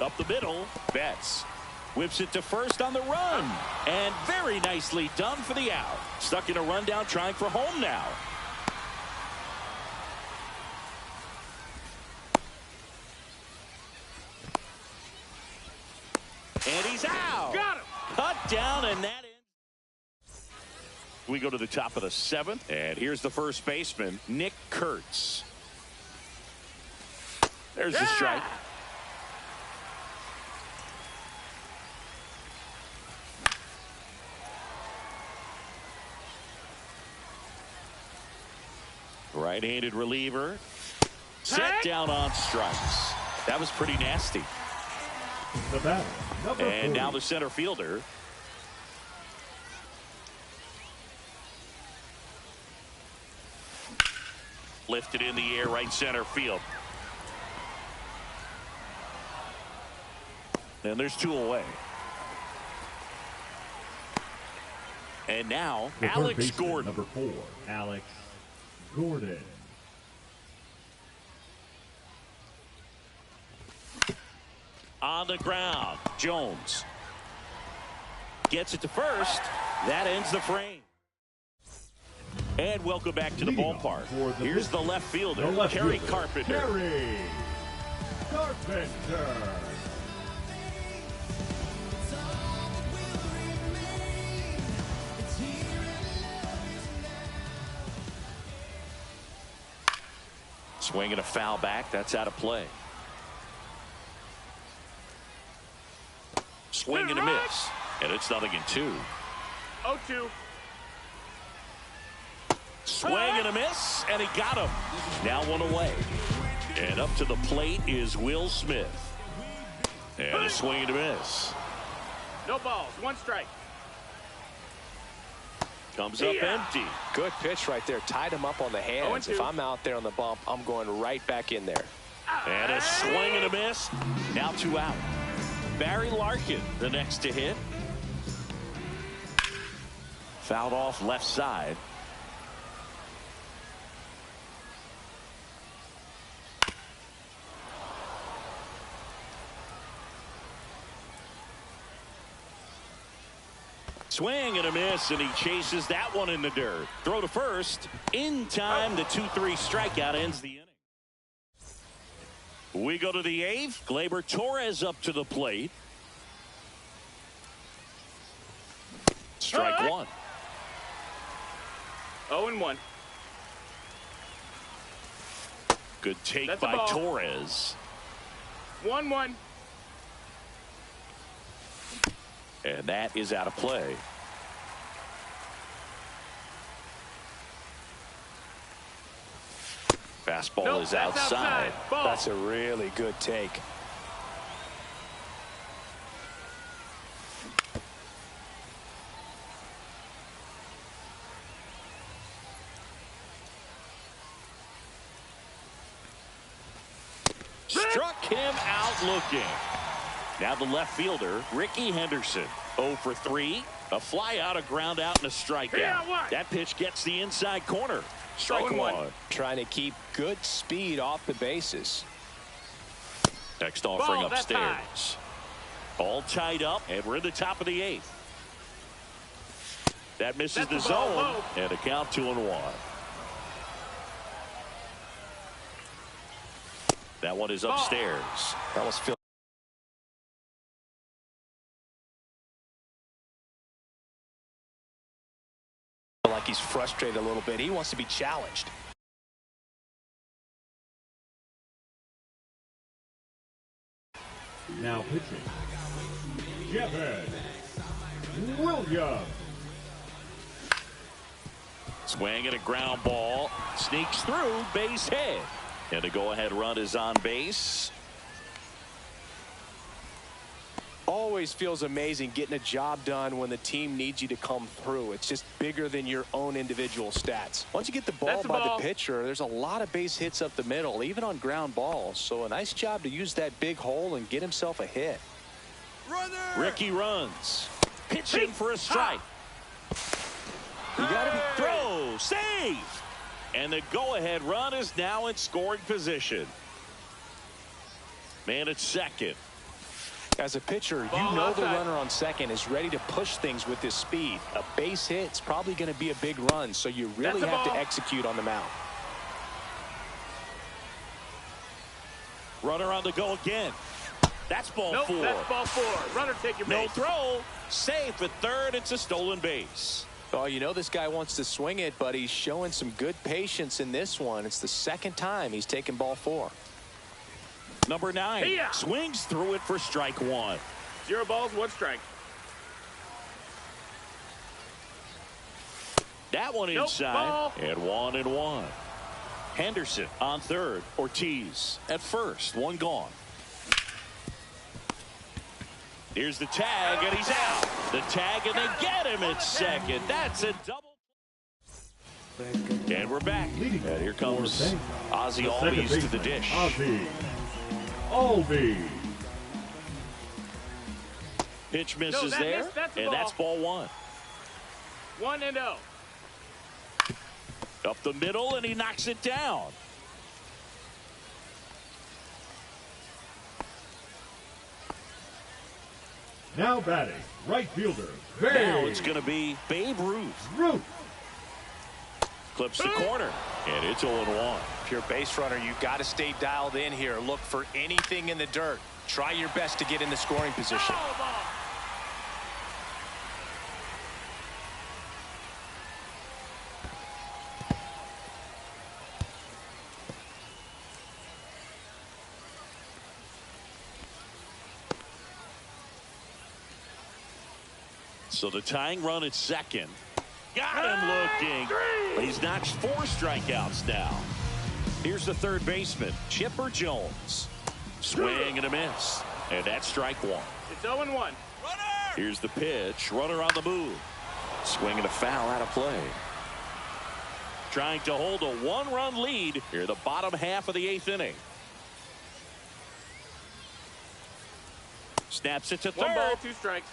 Up the middle, Betts whips it to first on the run. And very nicely done for the out. Stuck in a rundown, trying for home now. And he's out. Got him. Cut down, and that ends. We go to the top of the 7th, and here's the first baseman, Nick Kurtz. There's the strike. Right-handed reliever. Set down on strikes. That was pretty nasty. The batter, number And 40. now the center fielder. Lifted in the air, right center field. And there's 2 away. And now The third Alex baseman, Gordon. number 4, Alex Gordon. On the ground, Jones gets it to first. That ends the frame. And welcome back to the Leading off ballpark. for the Here's the left fielder, The left Kerry fielder, Carpenter. Kerry Carpenter. Swinging a foul back. That's out of play. Swing and a miss. And it's 0-2. 0-2. Swing and a miss, and he got him. Now 1 away. And up to the plate is Will Smith. And a swing and a miss. No balls. 1 strike. Comes up empty. Good pitch right there. Tied him up on the hands. 0-2. If I'm out there on the bump, I'm going right back in there. And a swing and a miss. Now 2 out. Barry Larkin, the next to hit. Fouled off left side. Swing and a miss, and he chases that one in the dirt. Throw to first. In time, the 2-3 strikeout ends the inning. We go to the 8th. Gleyber Torres up to the plate. Strike one. 0-1. Good take That's a by ball. Torres. 1-1. And that is out of play. Fastball Nope, is that's outside. Ball. That's a really good take. Struck him out looking. Now the left fielder, Ricky Henderson. 0 for 3. A fly out, a ground out, and a strikeout. Yeah, That pitch gets the inside corner. Strike 0-1. one. Trying to keep good speed off the bases. Next offering Ball, that's upstairs. All tied up, and we're in the top of the 8th. That misses That's the the ball, zone, low. and a count 2-1. That one is upstairs. That was Phil. Like he's frustrated a little bit. He wants to be challenged. Now pitching. Jeffers Williams. Swing and a ground ball. Sneaks through, base hit. And a go-ahead run is on base. Always feels amazing getting a job done when the team needs you to come through. It's just bigger than your own individual stats. Once you get the ball That's the by ball. the pitcher, there's a lot of base hits up the middle, even on ground balls. So a nice job to use that big hole and get himself a hit. Ricky runs. Pitching for a strike. You got to be Throw. Save. And the go-ahead run is now in scoring position. Man at second. As a pitcher, you Ball know the outside. runner on second is ready to push things with his speed. A base hit's probably going to be a big run, so you really That's a have to ball. execute on the mound. Runner on the go again. That's ball Nope, 4. that's ball 4. Runner, take your No base. throw. Safe at third. It's a stolen base. Oh, you know this guy wants to swing it, but he's showing some good patience in this one. It's the second time he's taken ball 4. Number 9 Hey-ya. swings through it for strike 1. 0 balls, 1 strike. That one Nope, inside. ball. And 1-1. Henderson on third. Ortiz at first. One gone. Here's the tag, and he's out. The tag, and they get him at second. That's a double. And we're back. Leading And here comes for Ozzie the second Albies to the baseman, dish. Ozzie Albies. Pitch misses No, that there, missed. That's a and ball. that's ball 1. 1-0. Up the middle, and he knocks it down. Now batting, right fielder, Now Babe it's going to be Babe Ruth. Ruth. Clips the corner, and it's 0-1. If you're a base runner, you got to stay dialed in here. Look for anything in the dirt. Try your best to get in the scoring position. Ball, ball. So the tying run at second. Got him looking. But he's notched 4 strikeouts now. Here's the third baseman, Chipper Jones. Swing and a miss. And that's strike 1. It's 0-1. Here's the pitch. Runner on the move. Swing and a foul out of play. Trying to hold a 1-run lead here, the bottom half of the 8th inning. Snaps it to 1 third. ball, 2 strikes.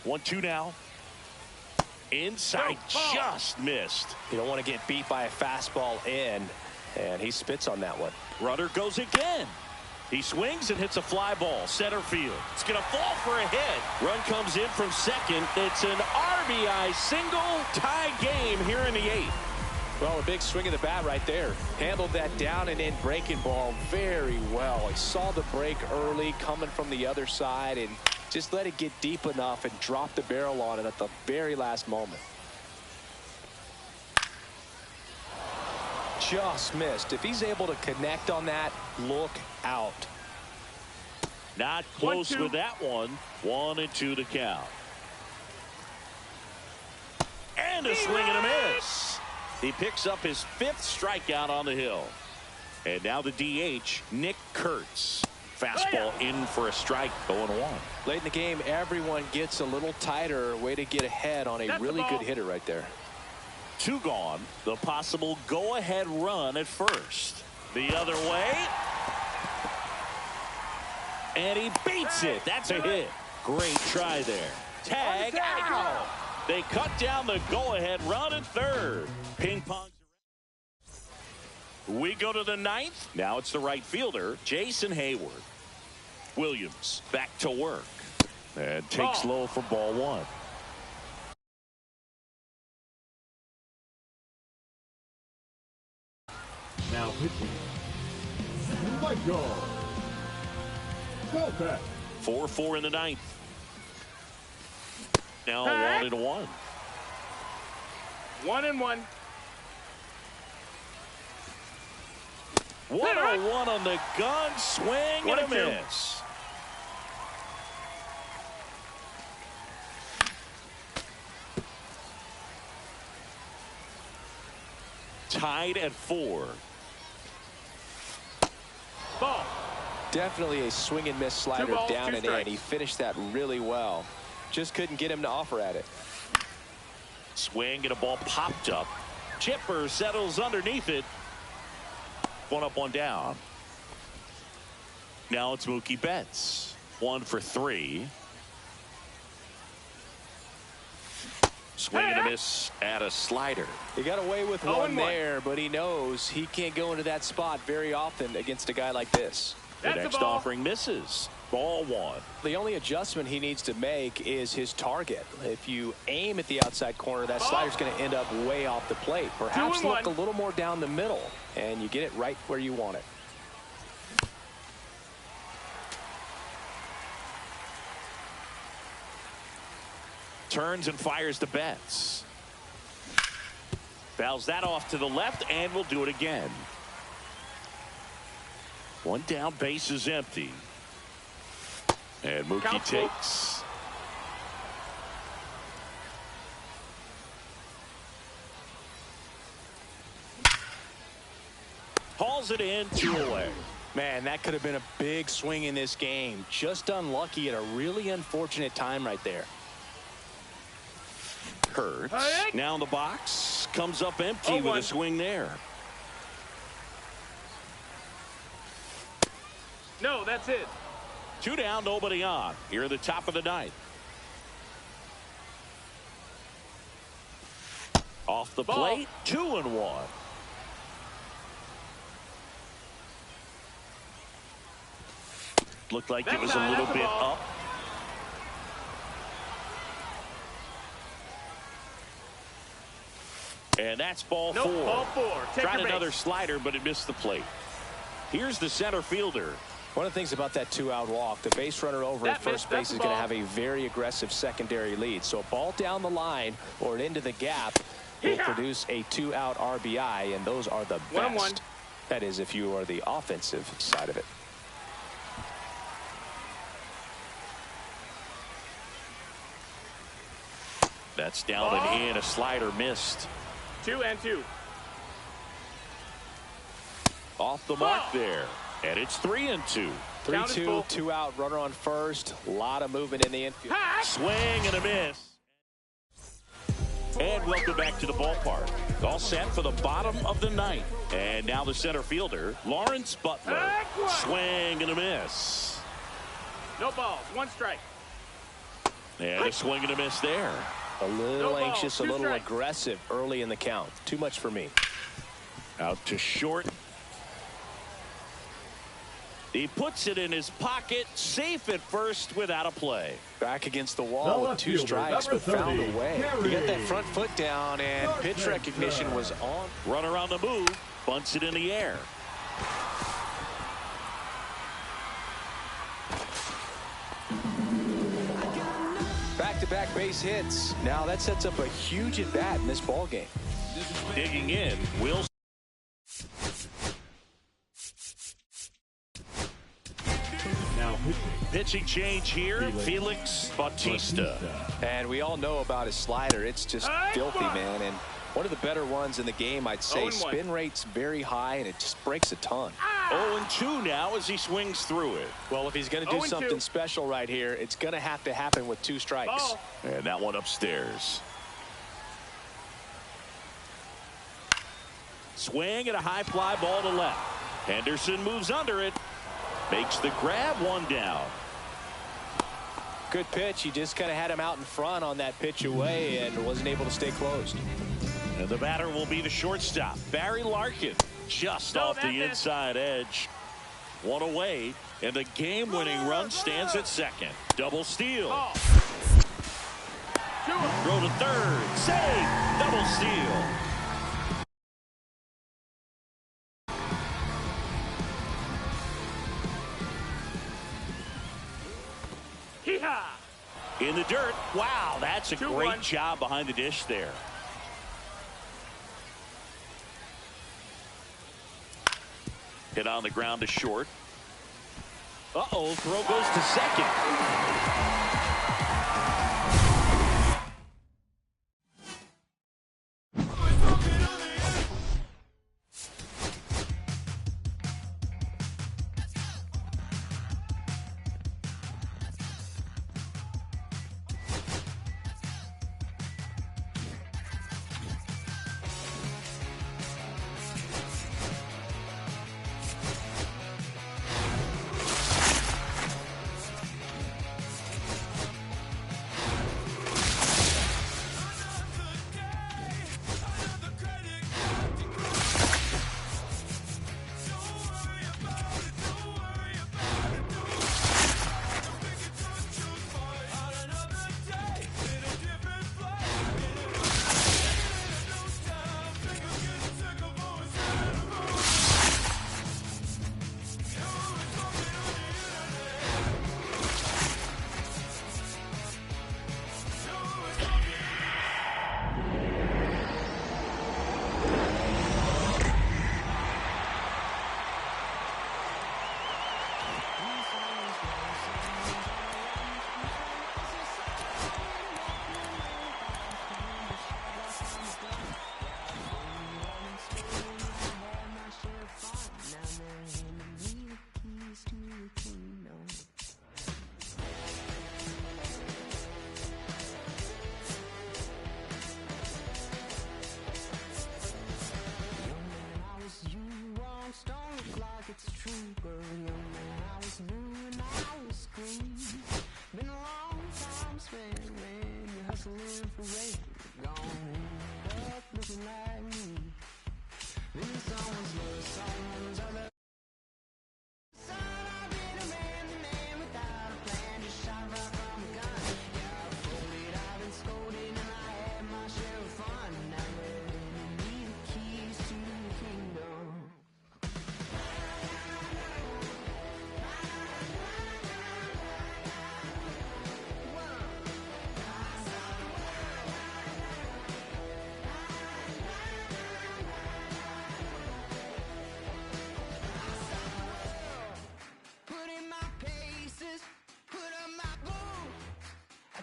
1-2 now. Inside, No, ball. just missed. You don't want to get beat by a fastball in, and he spits on that one. Runner goes again. He swings and hits a fly ball, center field. It's going to fall for a hit. Run comes in from second. It's an RBI single, tie game here in the 8th. Well, a big swing of the bat right there. Handled that down and in breaking ball very well. He saw the break early coming from the other side and just let it get deep enough and drop the barrel on it at the very last moment. Just missed. If he's able to connect on that, look out. Not close 1-2. with that one. 1-2 to count. And a swing and a miss. He picks up his 5th strikeout on the hill. And now the DH, Nick Kurtz. Fastball in for a strike, 0-1. Late in the game, everyone gets a little tighter. Way to get ahead on a That's the really ball. good hitter right there. 2 gone. The possible go-ahead run at first. The other way. And he beats it. That's a hit. Great try there. Tag out. They cut down the go-ahead run at third. Ping pong. We go to the 9th. Now it's the right fielder, Jason Hayward. Williams back to work. And takes low for ball 1. Now pitching. Michael Kopech. 4-4 in the 9th. Now Hey. 1-1. 1-1. 1-1 on the gun, swing and a 1-2. miss. Tied at 4. Ball. Definitely a swing and miss slider 2 balls, down 2 and in. strikes. He finished that really well. Just couldn't get him to offer at it. Swing and a ball popped up. Chipper settles underneath it. 1 up, 1 down. Now it's Mookie Betts. 1 for 3. Swing and a miss at a slider. He got away with 0-1. one there, but he knows he can't go into that spot very often against a guy like this. The That's next a ball. offering misses. Ball 1. The only adjustment he needs to make is his target. If you aim at the outside corner, that slider's going to end up way off the plate. Perhaps 2-1. look a little more down the middle, and you get it right where you want it. Turns and fires to Betts. Fouls that off to the left and will do it again. 1 down, base is empty. And Mookie Count's full. takes. Hauls it in, 2 away. Man, that could have been a big swing in this game. Just unlucky at a really unfortunate time right there. Kurtz Hey. now in the box, comes up empty 0-1. with a swing there. No, that's it. 2 down, nobody on. Here at the top of the 9th. Off the Ball. plate, 2-1. Looked like it That's was a high, little that's a bit ball. up. And that's ball Nope, 4. ball 4. Take Tried your base. another slider, but it missed the plate. Here's the center fielder. One of the things about that 2-out walk, the base runner over That at first missed, that's base is a going to ball. have a very aggressive secondary lead. So a ball down the line or into the gap will Yeah. produce a 2-out RBI, and those are the 1-1. best. That is, if you are the offensive side of it. That's down and in. A slider missed. 2-2. Off the mark Ball. there. And it's 3-2. Count is 3-2, full. 2-out, runner on first. A lot of movement in the infield. Hack. Swing and a miss. And welcome back to the ballpark. All set for the bottom of the 9th. And now the center fielder, Lawrence Butler. Hack one. Swing and a miss. No balls. 1 strike. And a swing and a miss there. A little No ball, anxious, a 2 little strikes. aggressive early in the count. Too much for me. Out to short. He puts it in his pocket, safe at first without a play. Back against the wall with 2 strikes, but found a way. He got that front foot down, and pitch recognition was on. Runner on the move, bunts it in the air. Back-to-back base hits. Now that sets up a huge at-bat in this ball game. Digging in, Will. Now Pitching change here, Felix Bautista. And we all know about his slider. It's just filthy, man. And one of the better ones in the game, I'd say. 0-1. Spin rate's very high, and it just breaks a ton. 0-2 now as he swings through it. Well, if he's going to do 0-2. something special right here, it's going to have to happen with 2 strikes. Ball. And that one upstairs. Swing and a high fly ball to left. Henderson moves under it. Makes the grab, 1 down. Good pitch. He just kind of had him out in front on that pitch away and wasn't able to stay closed. And the batter will be the shortstop, Barry Larkin, just No, off the that's it. inside edge. 1 away, and the game-winning run stands at second. Double steal. Ball. 2. Throw to third. Save. Double steal. Hee-haw. In the dirt. Wow, that's a 2-1. great job behind the dish there. Hit on the ground to short. Uh-oh, throw goes to second.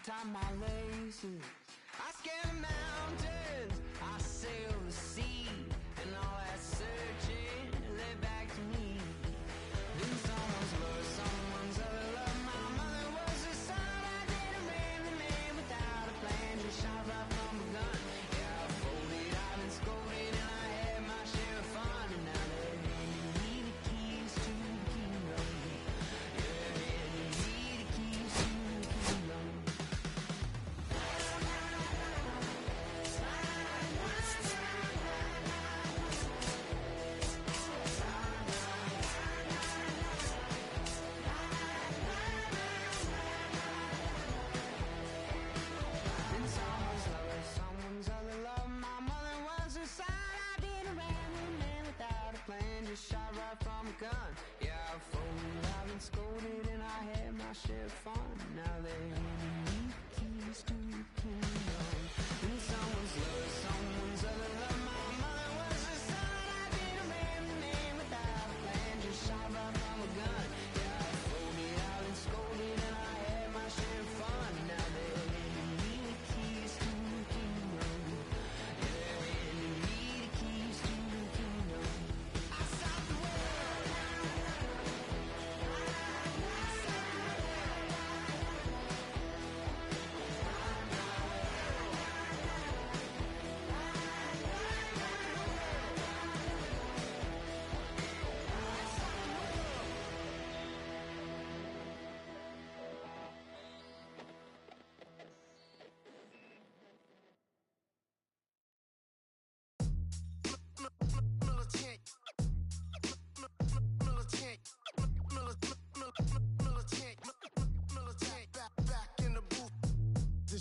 Tie my laces, I scale the mountains, I sail the sea, and all that searching led back to me. Then someone's love, someone's other love. My mother was a son, I didn't marry the man without a plan, just shot right from a gun. Yeah, I folded, I've been scolded, and I had my share of fun, and now they're handing me the keys to the kingdom. Yeah, handing me the keys to the kingdom.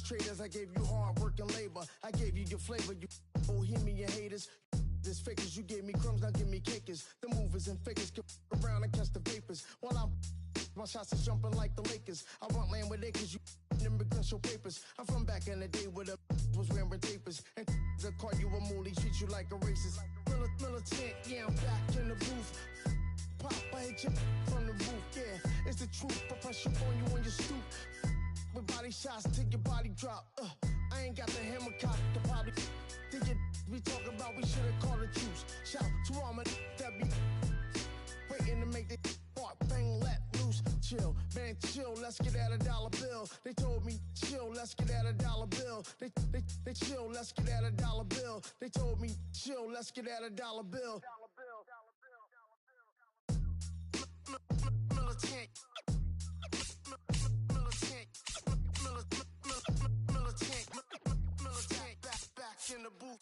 traders. I gave you hard work and labor. I gave you your flavor. You bohemian haters. This fakers, you gave me crumbs, now give me cakers. The movers and fakers can around and catch the vapors. While I'm my shots is jumping like the Lakers. I want land with acres, you immigrants show papers. I'm from back in the day where the was wearing tapers. And they call you a moolie, treat you like a racist. Militant, yeah, I'm back in the booth. Pop, I hit you from the roof, yeah. It's the truth, I press you on you on your stoop. With body shots till your body drop. I ain't got the hammer cock to probably think it we talk about, we should've called the truce. Shout to all my that be waiting to make the part bang let loose. Chill, man, chill, let's get at $1 bill. They told me, chill, let's get at $1 bill. They chill, let's get at $1 bill. They told me, chill, let's get at $1 bill. Militant. Militant, back in the booth.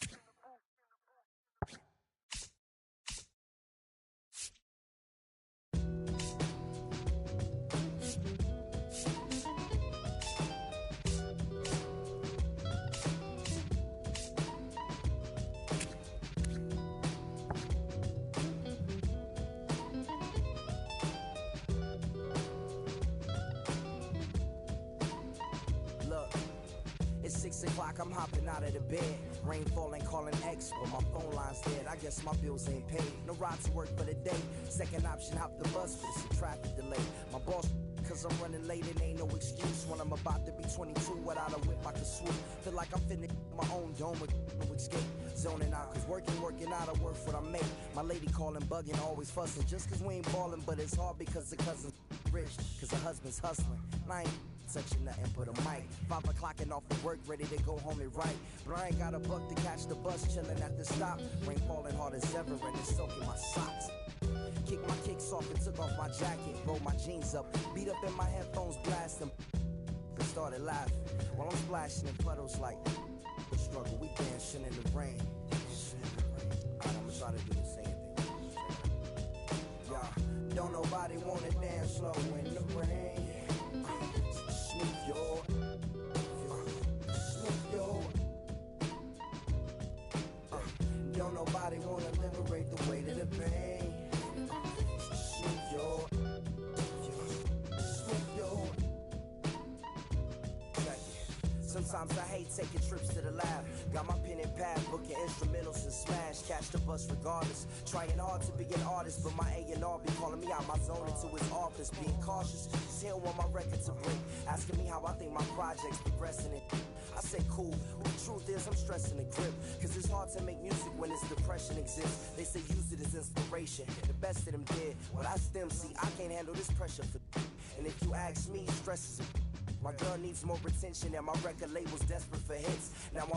It's 6 o'clock, I'm hopping out of the bed. Rain falling, calling X, but my phone line's dead. I guess my bills ain't paid. No ride to work for the day. Second option, hop the bus, but it's a traffic delay. My boss, cause I'm running late, it ain't no excuse. When I'm about to be 22, without a whip, I can swoop. Feel like I'm finna my own dome with no escape. Zoning out, cause working out, I work what I make. My lady calling, bugging, always fussing. Just cause we ain't ballin', but it's hard because the cousin's rich. Cause the husband's hustling. And I ain't touching nothing but a mic. 5 o'clock and off of work, ready to go home and write. But I ain't got a buck to catch the bus, chillin' at the stop. Rain falling hard as ever and it's soaking my socks. Kicked my kicks off and took off my jacket. Rolled my jeans up, beat up in my headphones, blasting. Then started laughing while I'm splashing in puddles like the struggle. We dancing in the rain. Alright, I'ma try to do the same thing. Yeah, don't nobody wanna dance slow in the rain. Smooth your, don't nobody wanna liberate the weight of the pain. Smooth your, sometimes I hate taking trips to the lab. Got my pen and pad, booking instrumentals and smash. Catch the bus regardless. Trying hard to be an artist, but my A&R be calling me out my zone into his office. Being cautious, cause he don't want my record to break. Asking me how I think my project's progressing it. I say cool, but the truth is I'm stressing the grip. Cause it's hard to make music when this depression exists. They say use it as inspiration. The best of them did. Well, that's them, see, I can't handle this pressure for. And if you ask me, stress is a. My girl needs more attention and my record label's desperate for hits. Now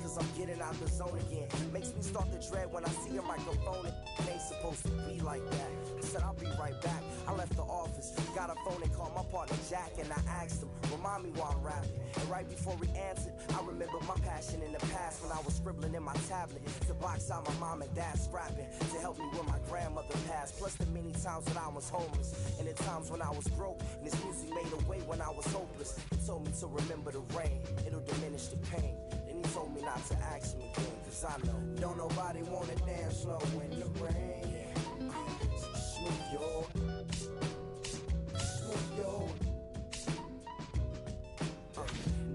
cause I'm getting out the zone again. Makes me start to dread when I see a microphone. It ain't supposed to be like that. I said I'll be right back. I left the office, got a phone and called my partner Jack. And I asked him, remind me why I'm rapping. And right before he answered, I remembered my passion in the past when I was scribbling in my tablet to box out my mom and dad's scrapping to help me when my grandmother passed. Plus the many times when I was homeless and the times when I was broke. And this music made a way when I was hopeless. He told me to remember the rain, it'll diminish the pain. Then he told me not to ask him again, cause I know don't nobody wanna dance slow in the rain. Smooth your,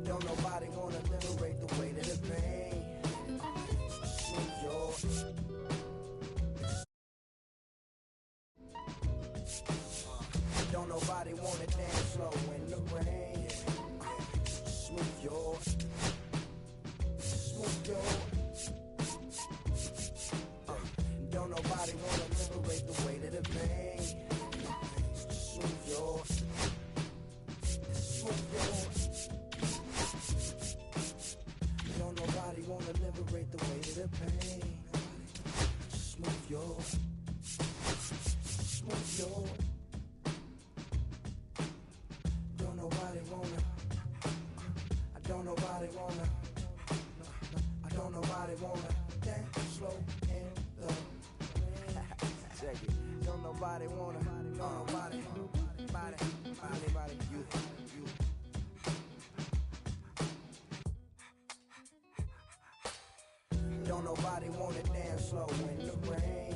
don't nobody wanna liberate the weight of the pain. Smooth your, don't nobody wanna dance slow in the rain. Smooth your, don't nobody wanna liberate the weight of the pain. Smooth your, don't nobody wanna liberate the weight of the pain. Smooth your, don't nobody wanna, I don't nobody wanna, I don't nobody wanna dance slow in the rain. Check it. Don't nobody wanna, nobody, anybody, you. nobody wanna dance slow in the rain.